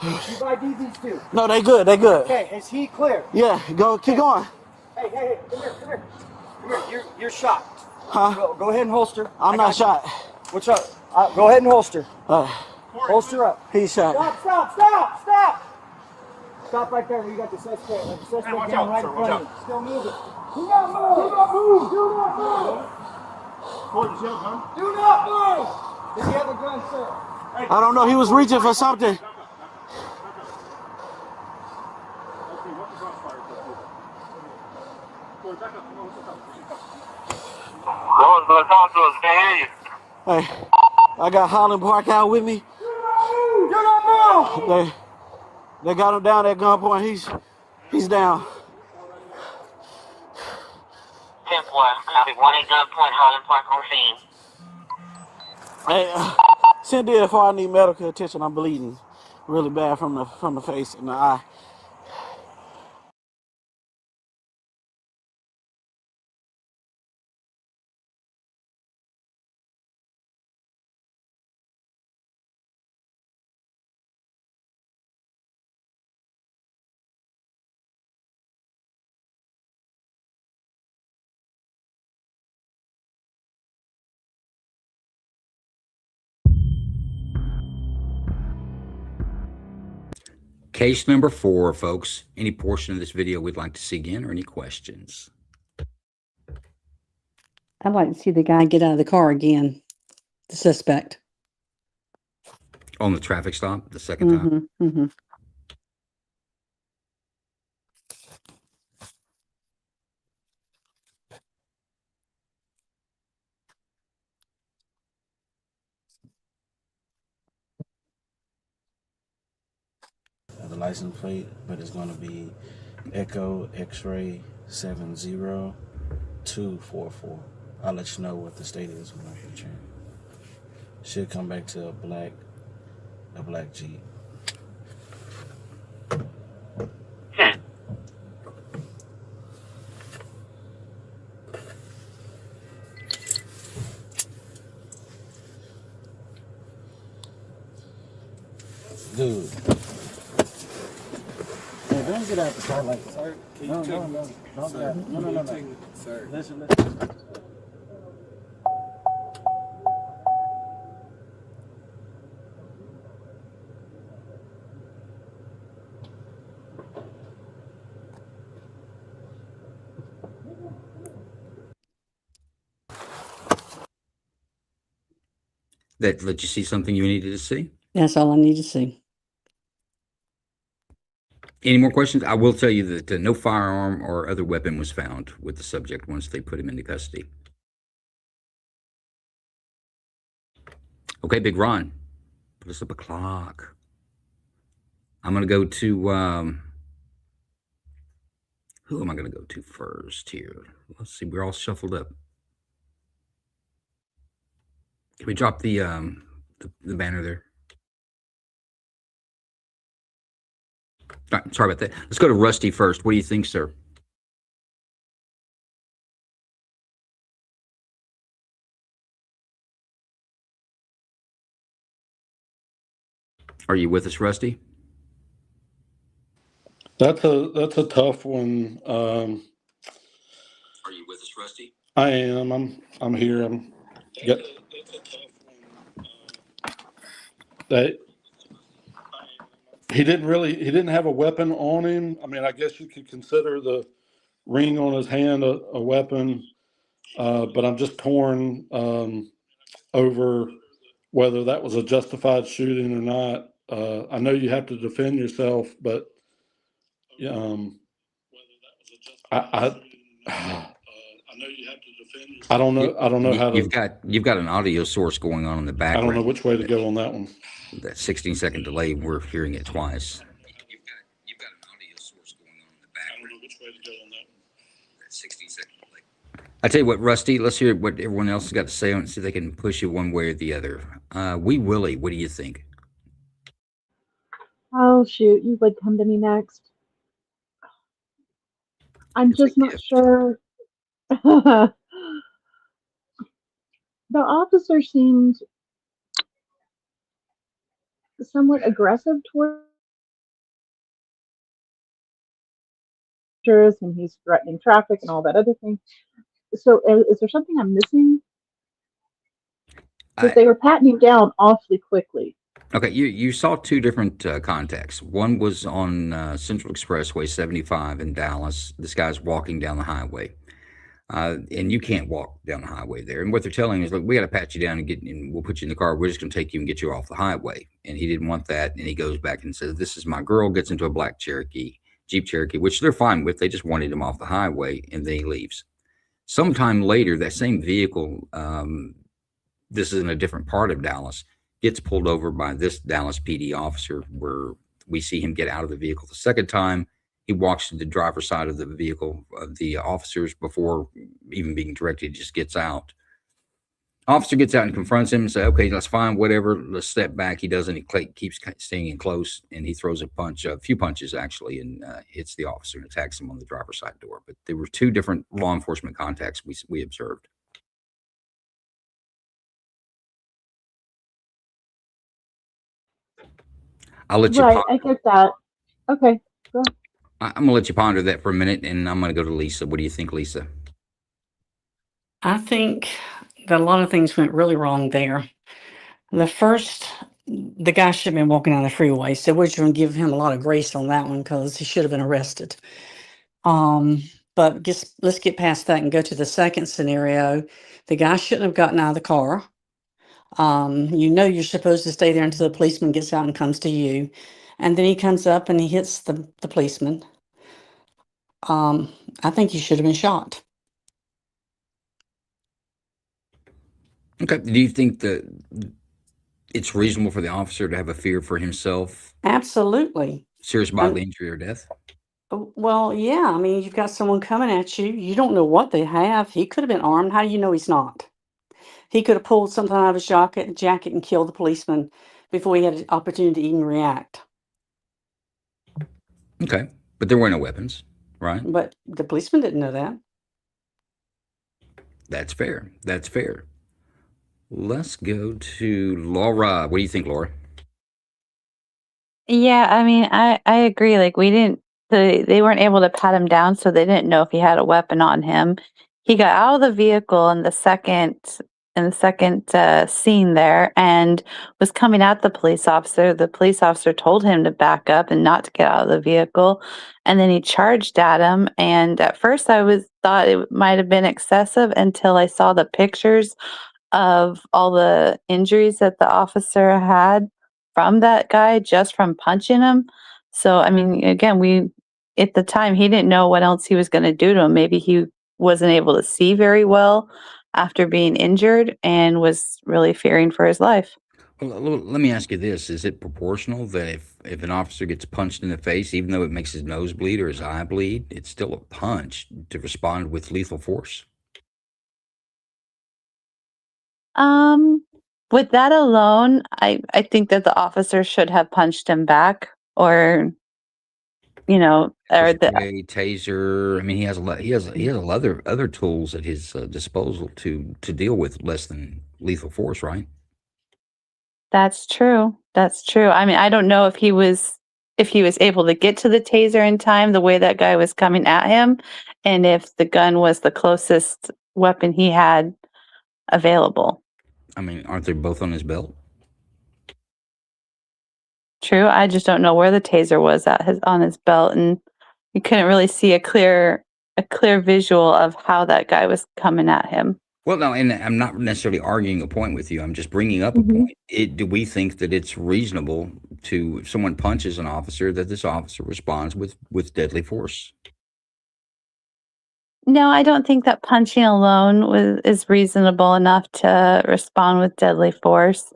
You've ID'd these two. No, they good. They good. Okay, is he clear? Yeah, go. Keep going. Hey, come here. Come here. You're shot. Huh? Go ahead and holster. I'm not shot. What's up? Go ahead and holster. Holster up. He's shot. Stop! Stop right there where you got the suspect. The suspect down right in front of you. Still moving. Do not move! Do not move! Does he have a gun, sir? I don't know. He was reaching for something. Hey, I got Holland Park out with me. Do not move! They got him down at gunpoint. He's down. 10-4. Copy. 1 at gunpoint. Holland Park on scene. Hey, send it if I need medical attention. I'm bleeding really bad from the face and the eye. Case number 4, folks. Any portion of this video we'd like to see again or any questions? I'd like to see the guy get out of the car again, the suspect. On the traffic stop the second time? Mm-hmm. The license plate, but it's going to be Echo X-Ray 70244. I'll let you know what the state is when I hit change. Should come back to a black Jeep. 10. Dude. Hey, don't get out the car like that. Sir, can you No. sir, Don't get out. No. can you take me- Sir. Listen. That let you see something you needed to see? That's all I need to see. Any more questions? I will tell you that no firearm or other weapon was found with the subject once they put him into custody. Okay, Big Ron, put us up a clock. I'm going to go to, who am I going to go to first here? Let's see. We're all shuffled up. Can we drop the banner there? All right, sorry about that. Let's go to Rusty first. What do you think, sir? Are you with us, Rusty? That's a tough one. Are you with us, Rusty? I am. I'm here. That he didn't have a weapon on him. I mean, I guess you could consider the ring on his hand a weapon, but I'm just torn over whether that was a justified shooting or not. I know you have to defend yourself, but I don't know. I don't know how to. You've got an audio source going on in the background. I don't know which way to go on that one. That 16-second delay, we're hearing it twice. You've got an audio source going on in the background. I don't know which way to go on that one. That 16-second delay. I tell you what, Rusty, let's hear what everyone else has got to say on it, see if they can push you one way or the other. Wee Willie, what do you think? Oh shoot, you would come to me next. I'm just not sure. The officer seemed somewhat aggressive towards and he's threatening traffic and all that other thing. So is there something I'm missing? Because they were patting him down awfully quickly. Okay, you saw two different contacts. One was on Central Expressway 75 in Dallas. This guy's walking down the highway. And you can't walk down the highway there. And what they're telling him is, look, we got to pat you down and we'll put you in the car. We're just going to take you and get you off the highway. And he didn't want that. And he goes back and says, this is my girl, gets into a black Jeep Cherokee, which they're fine with. They just wanted him off the highway, and then he leaves. Sometime later, that same vehicle, this is in a different part of Dallas, gets pulled over by this Dallas PD officer, where we see him get out of the vehicle the second time. He walks to the driver's side of the vehicle of the officers before even being directed. He just gets out. Officer gets out and confronts him and says, okay, that's fine, whatever. Let's step back. He doesn't. He keeps staying in close, and he throws a few punches, actually, and hits the officer and attacks him on the driver's side door. But there were two different law enforcement contacts we observed. I'll let you. Right, I get that. Okay, go. I'm going to let you ponder that for a minute, and I'm going to go to Lisa. What do you think, Lisa? I think that a lot of things went really wrong there. The guy should have been walking down the freeway, so we're going to give him a lot of grace on that one because he should have been arrested. But let's get past that and go to the second scenario. The guy shouldn't have gotten out of the car. You're supposed to stay there until the policeman gets out and comes to you. And then he comes up and he hits the policeman. I think he should have been shot. Okay. Do you think that it's reasonable for the officer to have a fear for himself? Absolutely. Serious bodily injury or death? Well, yeah. I mean, you've got someone coming at you. You don't know what they have. He could have been armed. How do you know he's not? He could have pulled something out of his jacket and killed the policeman before he had an opportunity to even react. Okay. But there were no weapons, right? But the policeman didn't know that. That's fair. That's fair. Let's go to Laura. What do you think, Laura? Yeah, I mean, I agree. Like, they weren't able to pat him down, so they didn't know if he had a weapon on him. He got out of the vehicle in the second scene there and was coming at the police officer. The police officer told him to back up and not to get out of the vehicle. And then he charged at him. And at first I thought it might have been excessive until I saw the pictures of all the injuries that the officer had from that guy just from punching him. So, I mean, again, at the time, he didn't know what else he was going to do to him. Maybe he wasn't able to see very well after being injured and was really fearing for his life. Well, let me ask you this: is it proportional that if an officer gets punched in the face, even though it makes his nose bleed or his eye bleed, it's still a punch to respond with lethal force? With that alone, I think that the officer should have punched him back, or or the A taser. I mean, he has other tools at his disposal to deal with less than lethal force, right? That's true. That's true. I mean, I don't know if he was able to get to the taser in time the way that guy was coming at him, and if the gun was the closest weapon he had available. I mean, aren't they both on his belt? True. I just don't know where the taser was on his belt, and you couldn't really see a clear visual of how that guy was coming at him. Well, no, and I'm not necessarily arguing a point with you. I'm just bringing up a point. Do we think that it's reasonable to, if someone punches an officer, that this officer responds with deadly force? No, I don't think that punching alone is reasonable enough to respond with deadly force.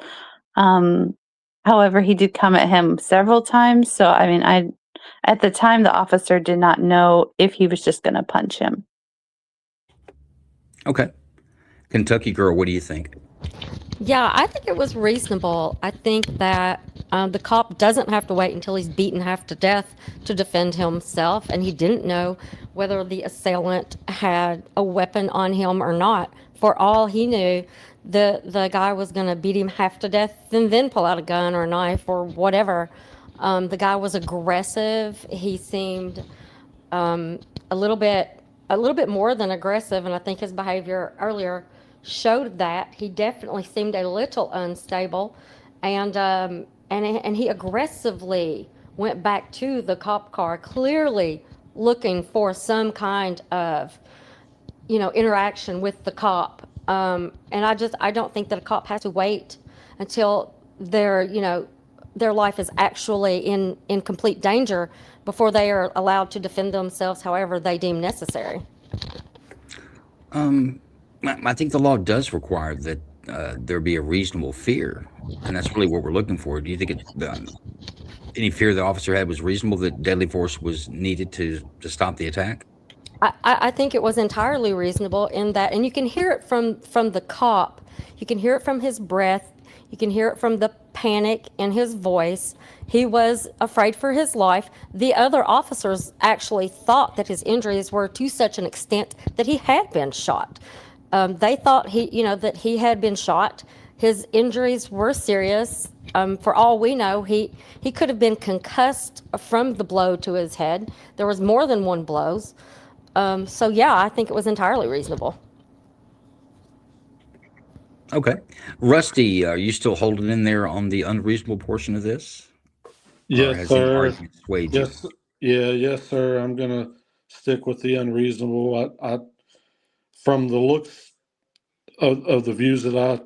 However, he did come at him several times. So, I mean, at the time, the officer did not know if he was just going to punch him. Okay. Kentucky girl, what do you think? Yeah, I think it was reasonable. I think that the cop doesn't have to wait until he's beaten half to death to defend himself, and he didn't know whether the assailant had a weapon on him or not. For all he knew, the guy was going to beat him half to death and then pull out a gun or a knife or whatever. The guy was aggressive. He seemed a little bit more than aggressive, and I think his behavior earlier showed that. He definitely seemed a little unstable, and he aggressively went back to the cop car, clearly looking for some kind of interaction with the cop. And I don't think that a cop has to wait until their life is actually in complete danger before they are allowed to defend themselves however they deem necessary. I think the law does require that there be a reasonable fear, and that's really what we're looking for. Do you think any fear the officer had was reasonable, that deadly force was needed to stop the attack? I think it was entirely reasonable in that, and you can hear it from the cop. You can hear it from his breath. You can hear it from the panic in his voice. He was afraid for his life. The other officers actually thought that his injuries were to such an extent that he had been shot. They thought that he had been shot. His injuries were serious. For all we know, he could have been concussed from the blow to his head. There was more than one blows. So yeah, I think it was entirely reasonable. Okay. Rusty, are you still holding in there on the unreasonable portion of this? Yes, sir. Yes. Yes, sir. I'm going to stick with the unreasonable. I from the looks of the views that I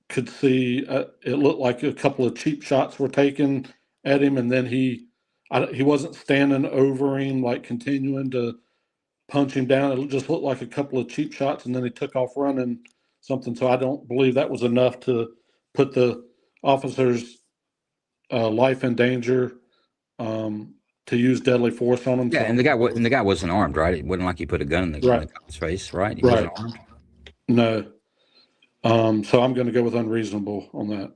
could see, it looked like a couple of cheap shots were taken at him, and then he wasn't standing over him, like continuing to punch him down. It just looked like a couple of cheap shots, and then he took off running something. So I don't believe that was enough to put the officer's life in danger, to use deadly force on him. Yeah, and the guy wasn't armed, right? It wasn't like he put a gun in the guy's face, right? He wasn't armed. No. So I'm going to go with unreasonable on that.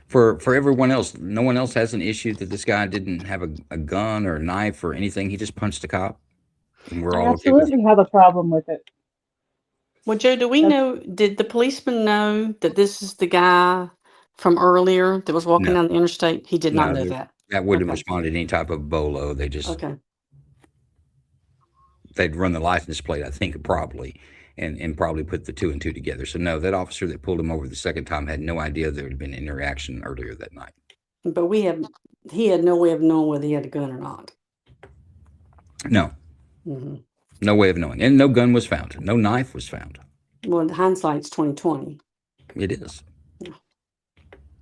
For everyone else, no one else has an issue that this guy didn't have a gun or a knife or anything. He just punched a cop, and we're all okay with it. Absolutely have a problem with it. Well, Joe, did the policeman know that this is the guy from earlier that was walking down the interstate? He did not know that. That wouldn't have responded to any type of bolo. They just they'd run the license plate, I think, probably, and probably put the two and two together. So no, that officer that pulled him over the second time had no idea there had been an interaction earlier that night. But he had no way of knowing whether he had a gun or not. No. Mm-hmm. No way of knowing. And no gun was found. No knife was found. Well, hindsight's 20/20. It is. Yeah.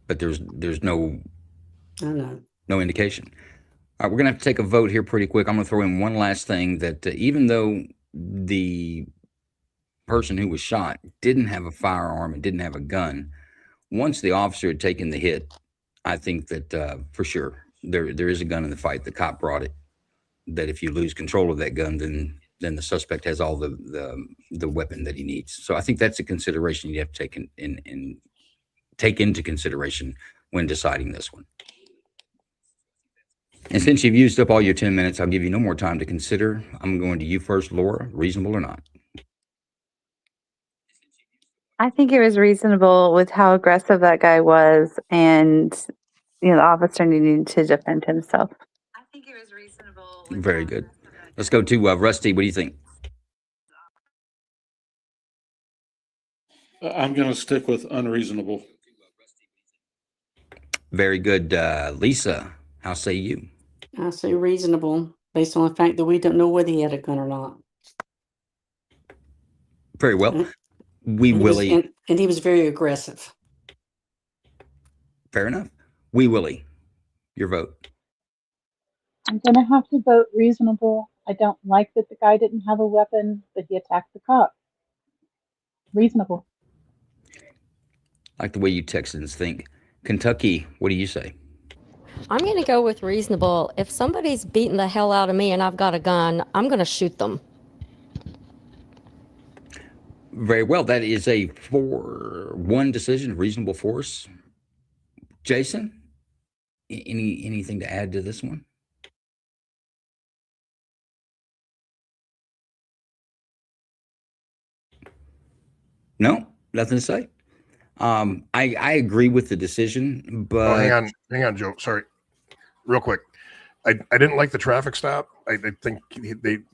But there's no indication. All right, we're going to have to take a vote here pretty quick. I'm going to throw in one last thing that even though the person who was shot didn't have a firearm and didn't have a gun, once the officer had taken the hit, I think that for sure there is a gun in the fight. The cop brought it. That if you lose control of that gun, then the suspect has all the weapon that he needs. So I think that's a consideration you have to take into consideration when deciding this one. And since you've used up all your 10 minutes, I'll give you no more time to consider. I'm going to you first, Laura. Reasonable or not? I think it was reasonable with how aggressive that guy was, and the officer needing to defend himself. I think it was reasonable. Very good. Let's go to Rusty. What do you think? I'm going to stick with unreasonable. Very good. Lisa, how say you? I say reasonable based on the fact that we don't know whether he had a gun or not. Very well. Wee Willie. And he was very aggressive. Fair enough. Wee Willie, your vote. I'm going to have to vote reasonable. I don't like that the guy didn't have a weapon, but he attacked the cop. Reasonable. I like the way you Texans think. Kentucky, what do you say? I'm going to go with reasonable. If somebody's beating the hell out of me and I've got a gun, I'm going to shoot them. Very well. That is a 4-1 decision, reasonable force. Jason, anything to add to this one? No, nothing to say. I agree with the decision, but hang on, Joe. Sorry, real quick. I didn't like the traffic stop. I think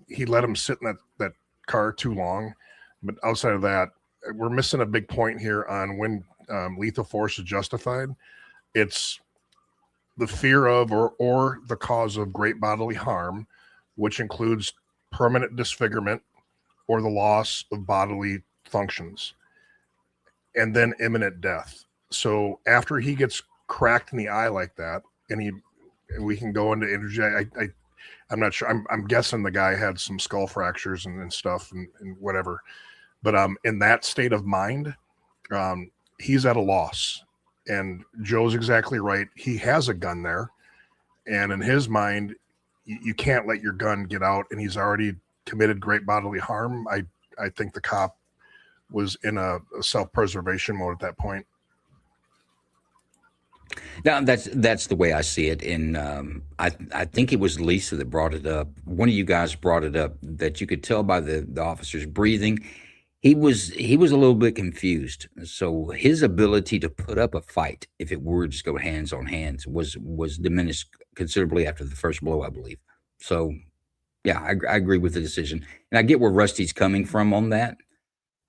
he let him sit in that car too long. But outside of that, we're missing a big point here on when lethal force is justified. It's the fear of or the cause of great bodily harm, which includes permanent disfigurement or the loss of bodily functions, and then imminent death. So after he gets cracked in the eye like that, and we can go into energy. I'm not sure. I'm guessing the guy had some skull fractures and stuff and whatever. But in that state of mind, he's at a loss. And Joe's exactly right. He has a gun there. And in his mind, you can't let your gun get out. And he's already committed great bodily harm. I think the cop was in a self-preservation mode at that point. Now that's the way I see it. And I think it was Lisa that brought it up. One of you guys brought it up that you could tell by the officer's breathing. He was a little bit confused. So his ability to put up a fight, if it were just go hands on hands, was diminished considerably after the first blow, I believe. So yeah, I agree with the decision. And I get where Rusty's coming from on that.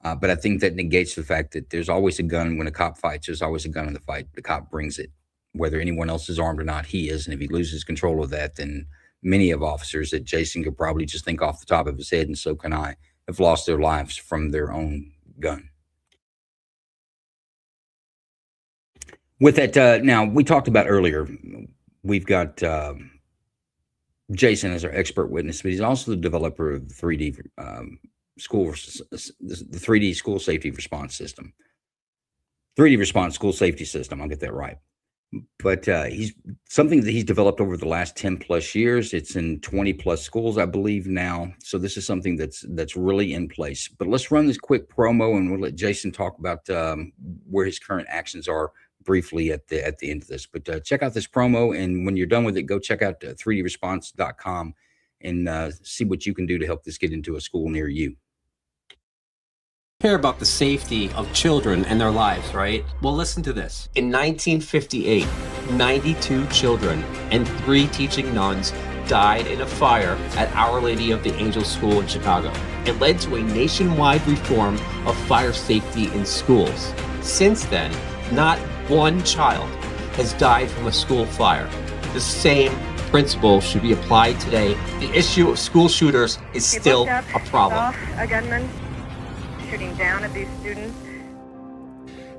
But I think that negates the fact that there's always a gun when a cop fights. There's always a gun in the fight. The cop brings it, whether anyone else is armed or not. He is, and if he loses control of that, then many of officers that Jason could probably just think off the top of his head, and so can I, have lost their lives from their own gun. With that, now we talked about earlier. We've got Jason as our expert witness, but he's also the developer of the 3D the 3D school safety response system. 3D response school safety system. I'll get that right. But he's something that he's developed over the last 10 plus years. It's in 20 plus schools, I believe now. So this is something that's really in place. But let's run this quick promo, and we'll let Jason talk about where his current actions are briefly at the end of this. But check out this promo, and when you're done with it, go check out 3dresponse.com and see what you can do to help this get into a school near you. Care about the safety of children and their lives, right? Well, listen to this. In 1958, 92 children and 3 teaching nuns died in a fire at Our Lady of the Angels School in Chicago. It led to a nationwide reform of fire safety in schools. Since then, not one child has died from a school fire. The same principle should be applied today. The issue of school shooters is still a problem. A gunman shooting down at these students.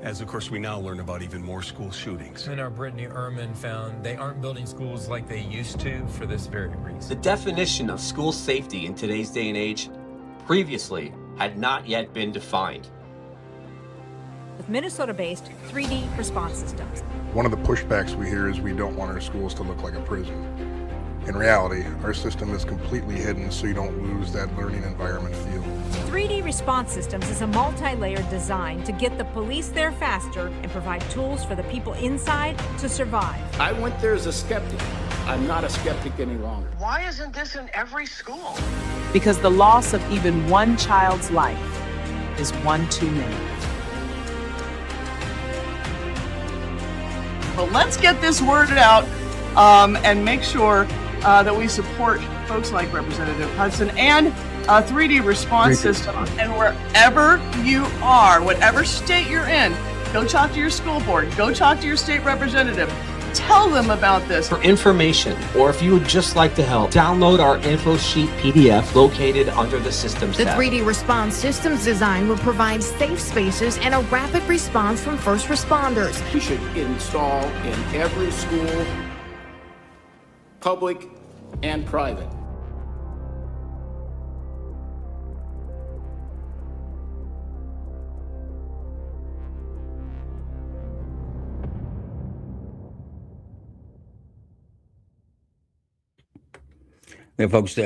As of course we now learn about even more school shootings. And our Brittany Ehrman found they aren't building schools like they used to for this very reason. The definition of school safety in today's day and age previously had not yet been defined. with Minnesota-based 3D Response Systems. One of the pushbacks we hear is we don't want our schools to look like a prison. In reality, our system is completely hidden so you don't lose that learning environment feel. 3D Response Systems is a multi-layered design to get the police there faster and provide tools for the people inside to survive. I went there as a skeptic. I'm not a skeptic any longer. Why isn't this in every school? Because the loss of even one child's life is one too many. Well, let's get this word out and make sure that we support folks like Representative Hudson and 3D Response System. And wherever you are, whatever state you're in, go talk to your school board, go talk to your state representative. Tell them about this. For information, or if you would just like to help, download our info sheet PDF located under the Systems The tab. 3D Response Systems design will provide safe spaces and a rapid response from first responders. We should install in every school, public and private. Now, folks,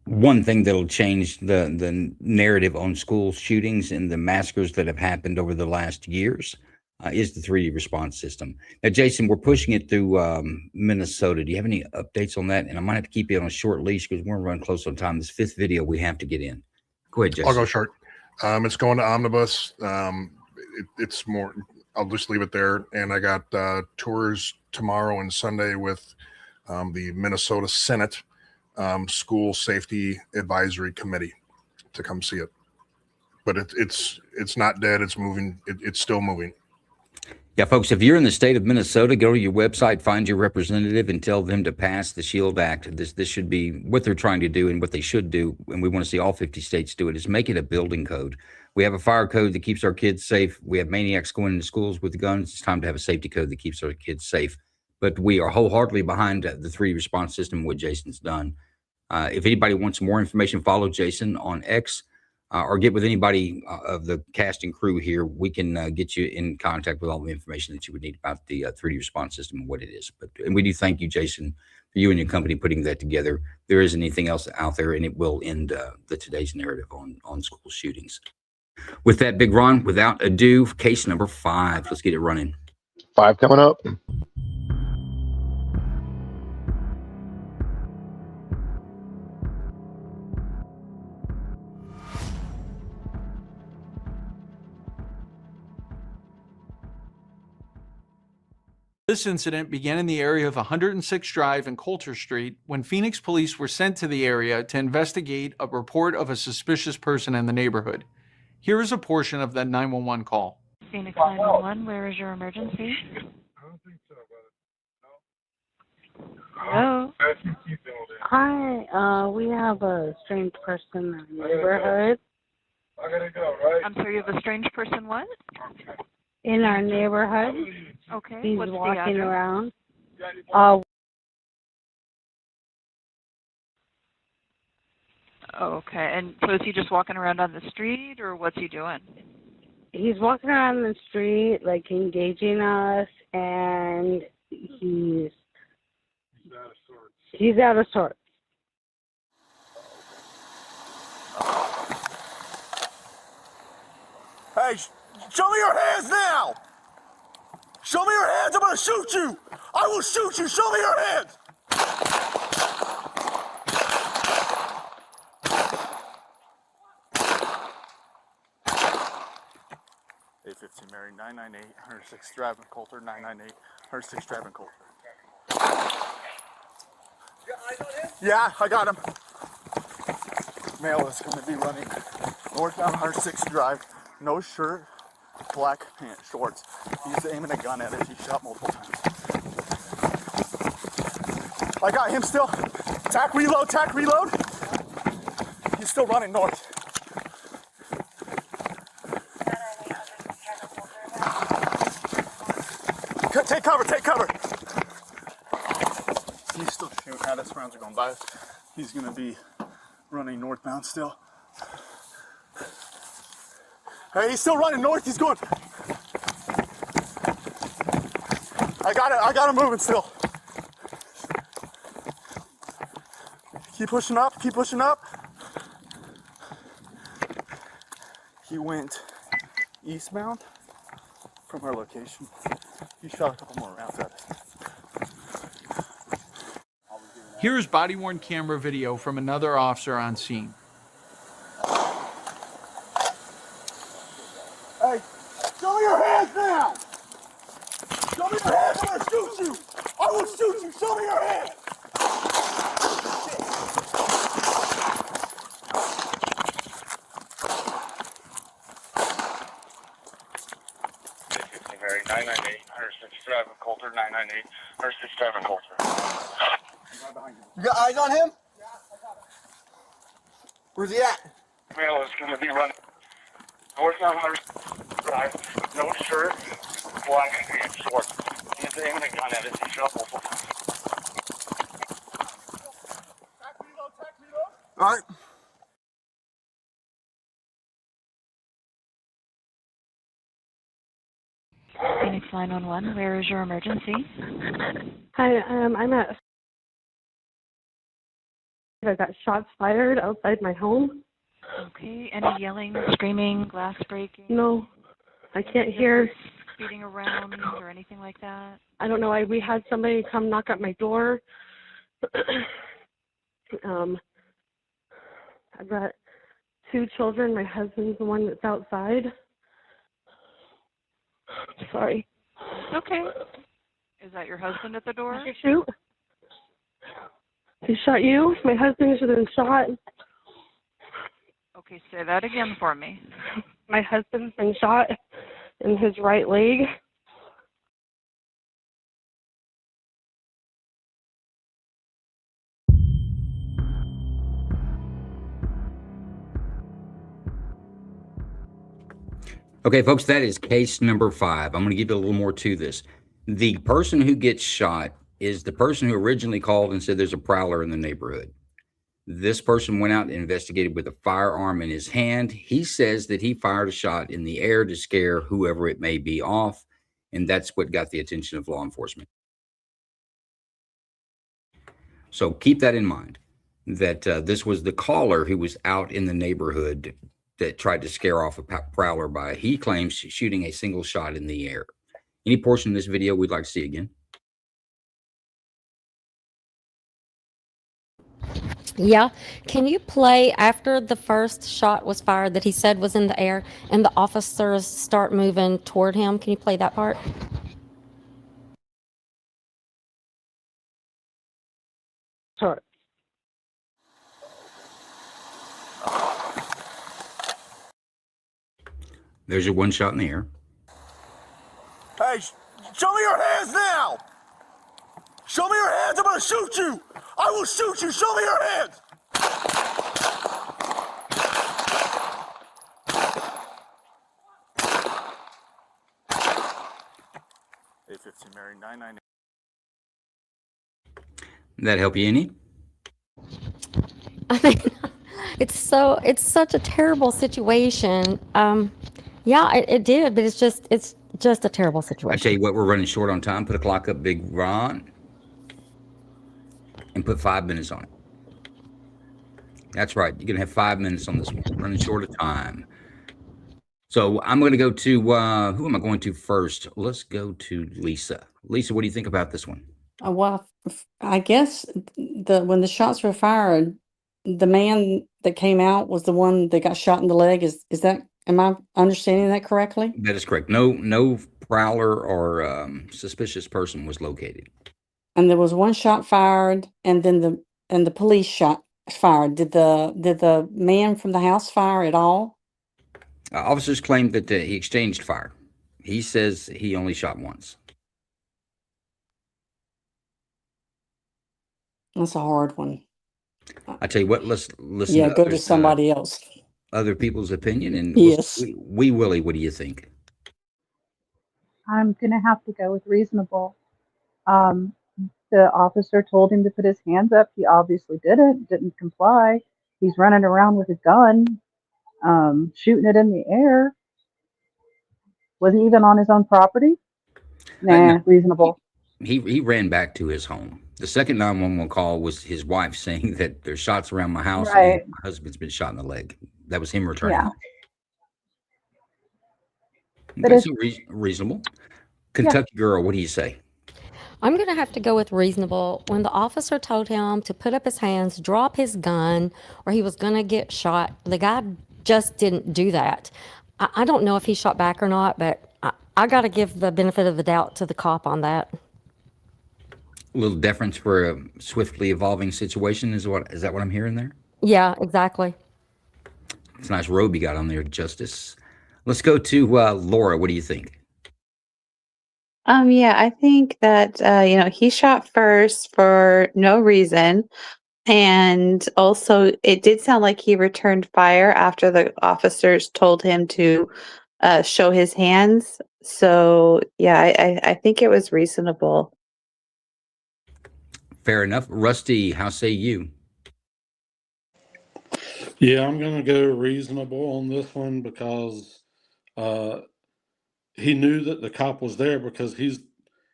one thing that'll change the narrative on school shootings and the massacres that have happened over the last years is the 3D response system. Now, Jason, we're pushing it through Minnesota. Do you have any updates on that? And I might have to keep you on a short leash because we're running close on time. This fifth video we have to get in. Go ahead, Jason. I'll go short. It's going to Omnibus. It's more, I'll just leave it there. And I got tours tomorrow and Sunday with the Minnesota Senate School Safety Advisory Committee to come see it. But it's not dead. It's moving. It's still moving. Yeah, folks, if you're in the state of Minnesota, go to your website, find your representative, and tell them to pass the SHIELD Act. This should be what they're trying to do and what they should do, and we want to see all 50 states do it, is make it a building code. We have a fire code that keeps our kids safe. We have maniacs going into schools with guns. It's time to have a safety code that keeps our kids safe. But we are wholeheartedly behind the 3D response system, what Jason's done. If anybody wants more information, follow Jason on X. Or get with anybody of the cast and crew here. We can get you in contact with all the information that you would need about the 3D response system and what it is. And we do thank you, Jason, for you and your company putting that together. There isn't anything else out there, and it will end today's narrative on school shootings. With that, Big Ron, without ado, case number 5. Let's get it running. 5 coming up. This incident began in the area of 106 Drive and Coulter Street when Phoenix police were sent to the area to investigate a report of a suspicious person in the neighborhood. Here is a portion of that 911 call. Phoenix 911, where is your emergency? Hello? Hi, we have a strange person in the neighborhood. I gotta go, right? I'm sorry, you have a strange person what? In our neighborhood. Okay. He's What's the walking address? around. Okay, and so is he just walking around on the street, or what's he doing? He's walking around the street, like engaging us, and he's out of sorts. Hey, show me your hands now! Show me your hands, I'm gonna shoot you! I will shoot you, show me your hands! A15 Mary, 998, 106 Drive and Coulter, 998, 106 Drive and Coulter. Yeah, I got him. Male is gonna be running northbound 106 Drive, no shirt, black pants, shorts. He's aiming a gun at it. He shot multiple times. I got him still. Tack reload, tack reload. He's still running north. Take cover, take cover. He's still shooting at us. Rounds are going by us. He's gonna be running northbound still. Hey, he's still running north. He's going. I got it moving still. Keep pushing up, keep pushing up. He went eastbound from our location. He shot a couple more rounds at us. Here's body-worn camera video from another officer on scene. Hey, show me your hands now! Show me your hands, I'm gonna shoot you! I will shoot you, show me your hands! Mary, 998, 167 Coulter, 998, 167 Coulter. You got eyes on him? Where's he at? Male is going to be running north on 100 Drive, no shirt, black and short. He's aiming a gun at us, he shuffles. All right. Phoenix 911, where is your emergency? Hi, I'm at. I got shots fired outside my home. Okay, any yelling, screaming, glass breaking? No, I can't hear. Beating around or anything like that? I don't know. We had somebody come knock at my door. I've got 2 children. My husband's the one that's outside. Sorry. Okay. Is that your husband at the door? Did he shoot? He shot you? My husband should have been shot. Okay, say that again for me. My husband's been shot in his right leg. Okay, folks, that is case number 5. I'm going to give you a little more to this. The person who gets shot is the person who originally called and said there's a prowler in the neighborhood. This person went out and investigated with a firearm in his hand. He says that he fired a shot in the air to scare whoever it may be off, and that's what got the attention of law enforcement. So keep that in mind, that this was the caller who was out in the neighborhood that tried to scare off a prowler by, he claims, shooting a single shot in the air. Any portion of this video we'd like to see again? Yeah. Can you play after the first shot was fired that he said was in the air and the officers start moving toward him? Can you play that part? Sure. There's your one shot in the air. Hey, show me your hands now! Show me your hands, I'm gonna shoot you! I will shoot you, show me your hands! A15 Mary 998. That help you any? I mean, it's such a terrible situation. Yeah, it did, but it's just a terrible situation. I tell you what, we're running short on time. Put a clock up, Big Ron, and put 5 minutes on it. That's right. You're gonna have 5 minutes on this one. Running short of time. So I'm going to go to who am I going to first? Let's go to Lisa. Lisa, what do you think about this one? Well, I guess when the shots were fired, the man that came out was the one that got shot in the leg. Is that? Am I understanding that correctly? That is correct. No prowler or suspicious person was located. And there was one shot fired, and then the police shot fired. Did the man from the house fire at all? Officers claimed that he exchanged fire. He says he only shot once. That's a hard one. I tell you what, let's listen. Yeah, go to somebody else. Other people's opinion, and yes, Willie, what do you think? I'm gonna have to go with reasonable. The officer told him to put his hands up. He obviously didn't comply. He's running around with a gun, shooting it in the air. Was he even on his own property? Nah, No. reasonable. he ran back to his home. The second 911 call was his wife saying that there's shots around my house Right. and my husband's been shot in the leg. That was him returning. Yeah. home. But Okay, if- so reasonable. Kentucky girl, what do you say? I'm going to have to go with reasonable. When the officer told him to put up his hands, drop his gun, or he was going to get shot, the guy just didn't do that. I don't know if he shot back or not, but I got to give the benefit of the doubt to the cop on that. A little deference for a swiftly evolving situation is that what I'm hearing there? Yeah, exactly. It's a nice robe you got on there, Justice. Let's go to Laura. What do you think? Yeah, I think that he shot first for no reason. And also it did sound like he returned fire after the officers told him to show his hands. So yeah, I think it was reasonable. Fair enough. Rusty, how say you? Yeah, I'm going to go reasonable on this one because he knew that the cop was there because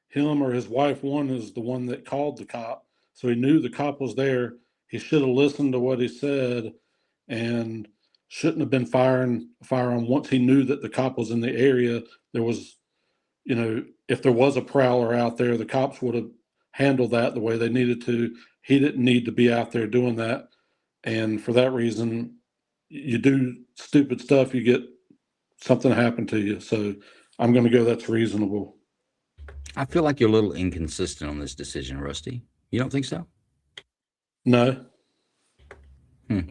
him or his wife, one is the one that called the cop. So he knew the cop was there. He should have listened to what he said and shouldn't have been firing a firearm once he knew that the cop was in the area. There was, if there was a prowler out there, the cops would have handled that the way they needed to. He didn't need to be out there doing that. And for that reason, you do stupid stuff, you get something happen to you. So I'm going to go that's reasonable. I feel like you're a little inconsistent on this decision, Rusty. You don't think so? No.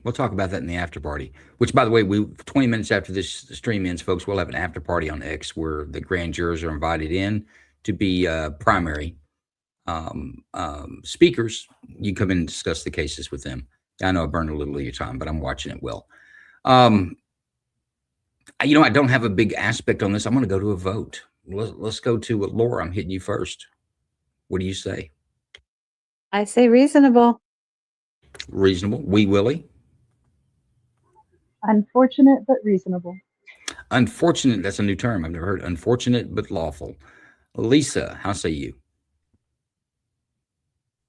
We'll talk about that in the after party, which, by the way, 20 minutes after this stream ends, folks, we'll have an after party on X where the grand jurors are invited in to be primary speakers. You come in and discuss the cases with them. I know I burned a little of your time, but I'm watching it well. I don't have a big aspect on this. I'm going to go to a vote. Let's go to Laura. I'm hitting you first. What do you say? I say reasonable. Reasonable. Wee Willie? Unfortunate, but reasonable. Unfortunate. That's a new term. I've never heard. Unfortunate, but lawful. Lisa, how say you?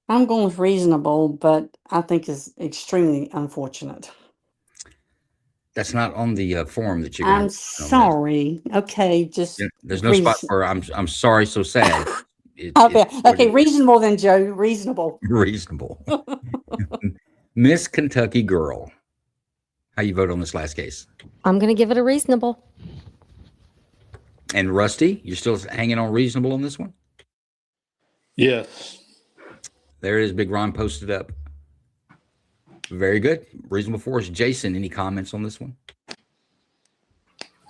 I'm going with reasonable, but I think is extremely unfortunate. That's not on the form that you're I'm sorry. Okay, just there's no spot for I'm sorry, so sad. Okay, reasonable then, Joe. Reasonable. Reasonable. Miss Kentucky girl. How you vote on this last case? I'm going to give it a reasonable. And Rusty, you're still hanging on reasonable on this one? Yes. There it is, Big Ron posted up. Very good. Reasonable force. Jason, any comments on this one?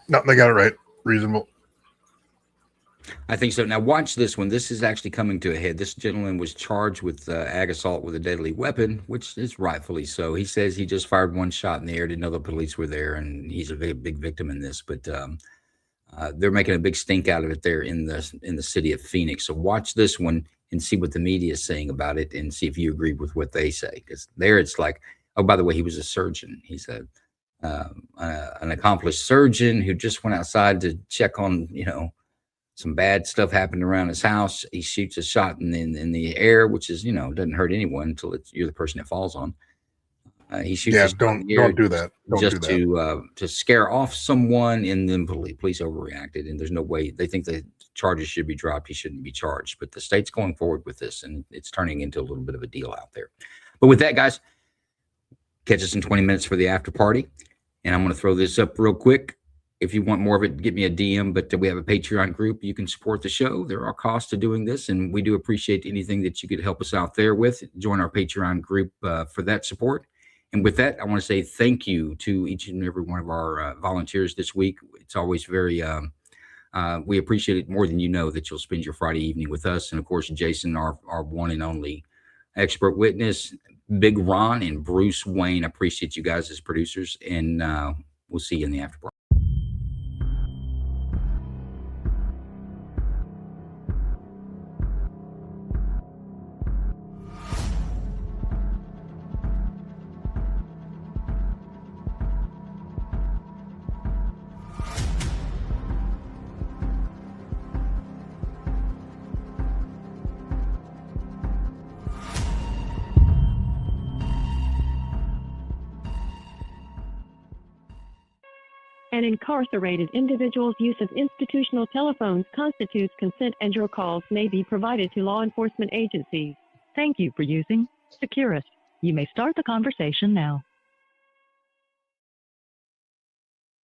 No, they got it right. Reasonable. I think so. Now watch this one. This is actually coming to a head. This gentleman was charged with ag assault with a deadly weapon, which is rightfully so. He says he just fired one shot in the air, didn't know the police were there, and he's a big victim in this. But they're making a big stink out of it there in the city of Phoenix. So watch this one and see what the media is saying about it, and see if you agree with what they say. Because there, it's like, oh, by the way, he was a surgeon. He's an accomplished surgeon who just went outside to check on, some bad stuff happened around his house. He shoots a shot in the air, which is, doesn't hurt anyone until you're the person it falls on. He shoots. Yeah, don't do that. Just to scare off someone, and then police overreacted. And there's no way they think the charges should be dropped. He shouldn't be charged. But the state's going forward with this, and it's turning into a little bit of a deal out there. But with that, guys, catch us in 20 minutes for the after party. And I'm going to throw this up real quick. If you want more of it, give me a DM. But we have a Patreon group. You can support the show. There are costs to doing this, and we do appreciate anything that you could help us out there with. Join our Patreon group for that support. And with that, I want to say thank you to each and every one of our volunteers this week. It's always very, we appreciate it more than you know that you'll spend your Friday evening with us. And of course, Jason, our one and only expert witness, Big Ron and Bruce Wayne. Appreciate you guys as producers, and we'll see you in the after party. an incarcerated individual's use of institutional telephones constitutes consent, and your calls may be provided to law enforcement agencies. Thank you for using Securus. You may start the conversation now.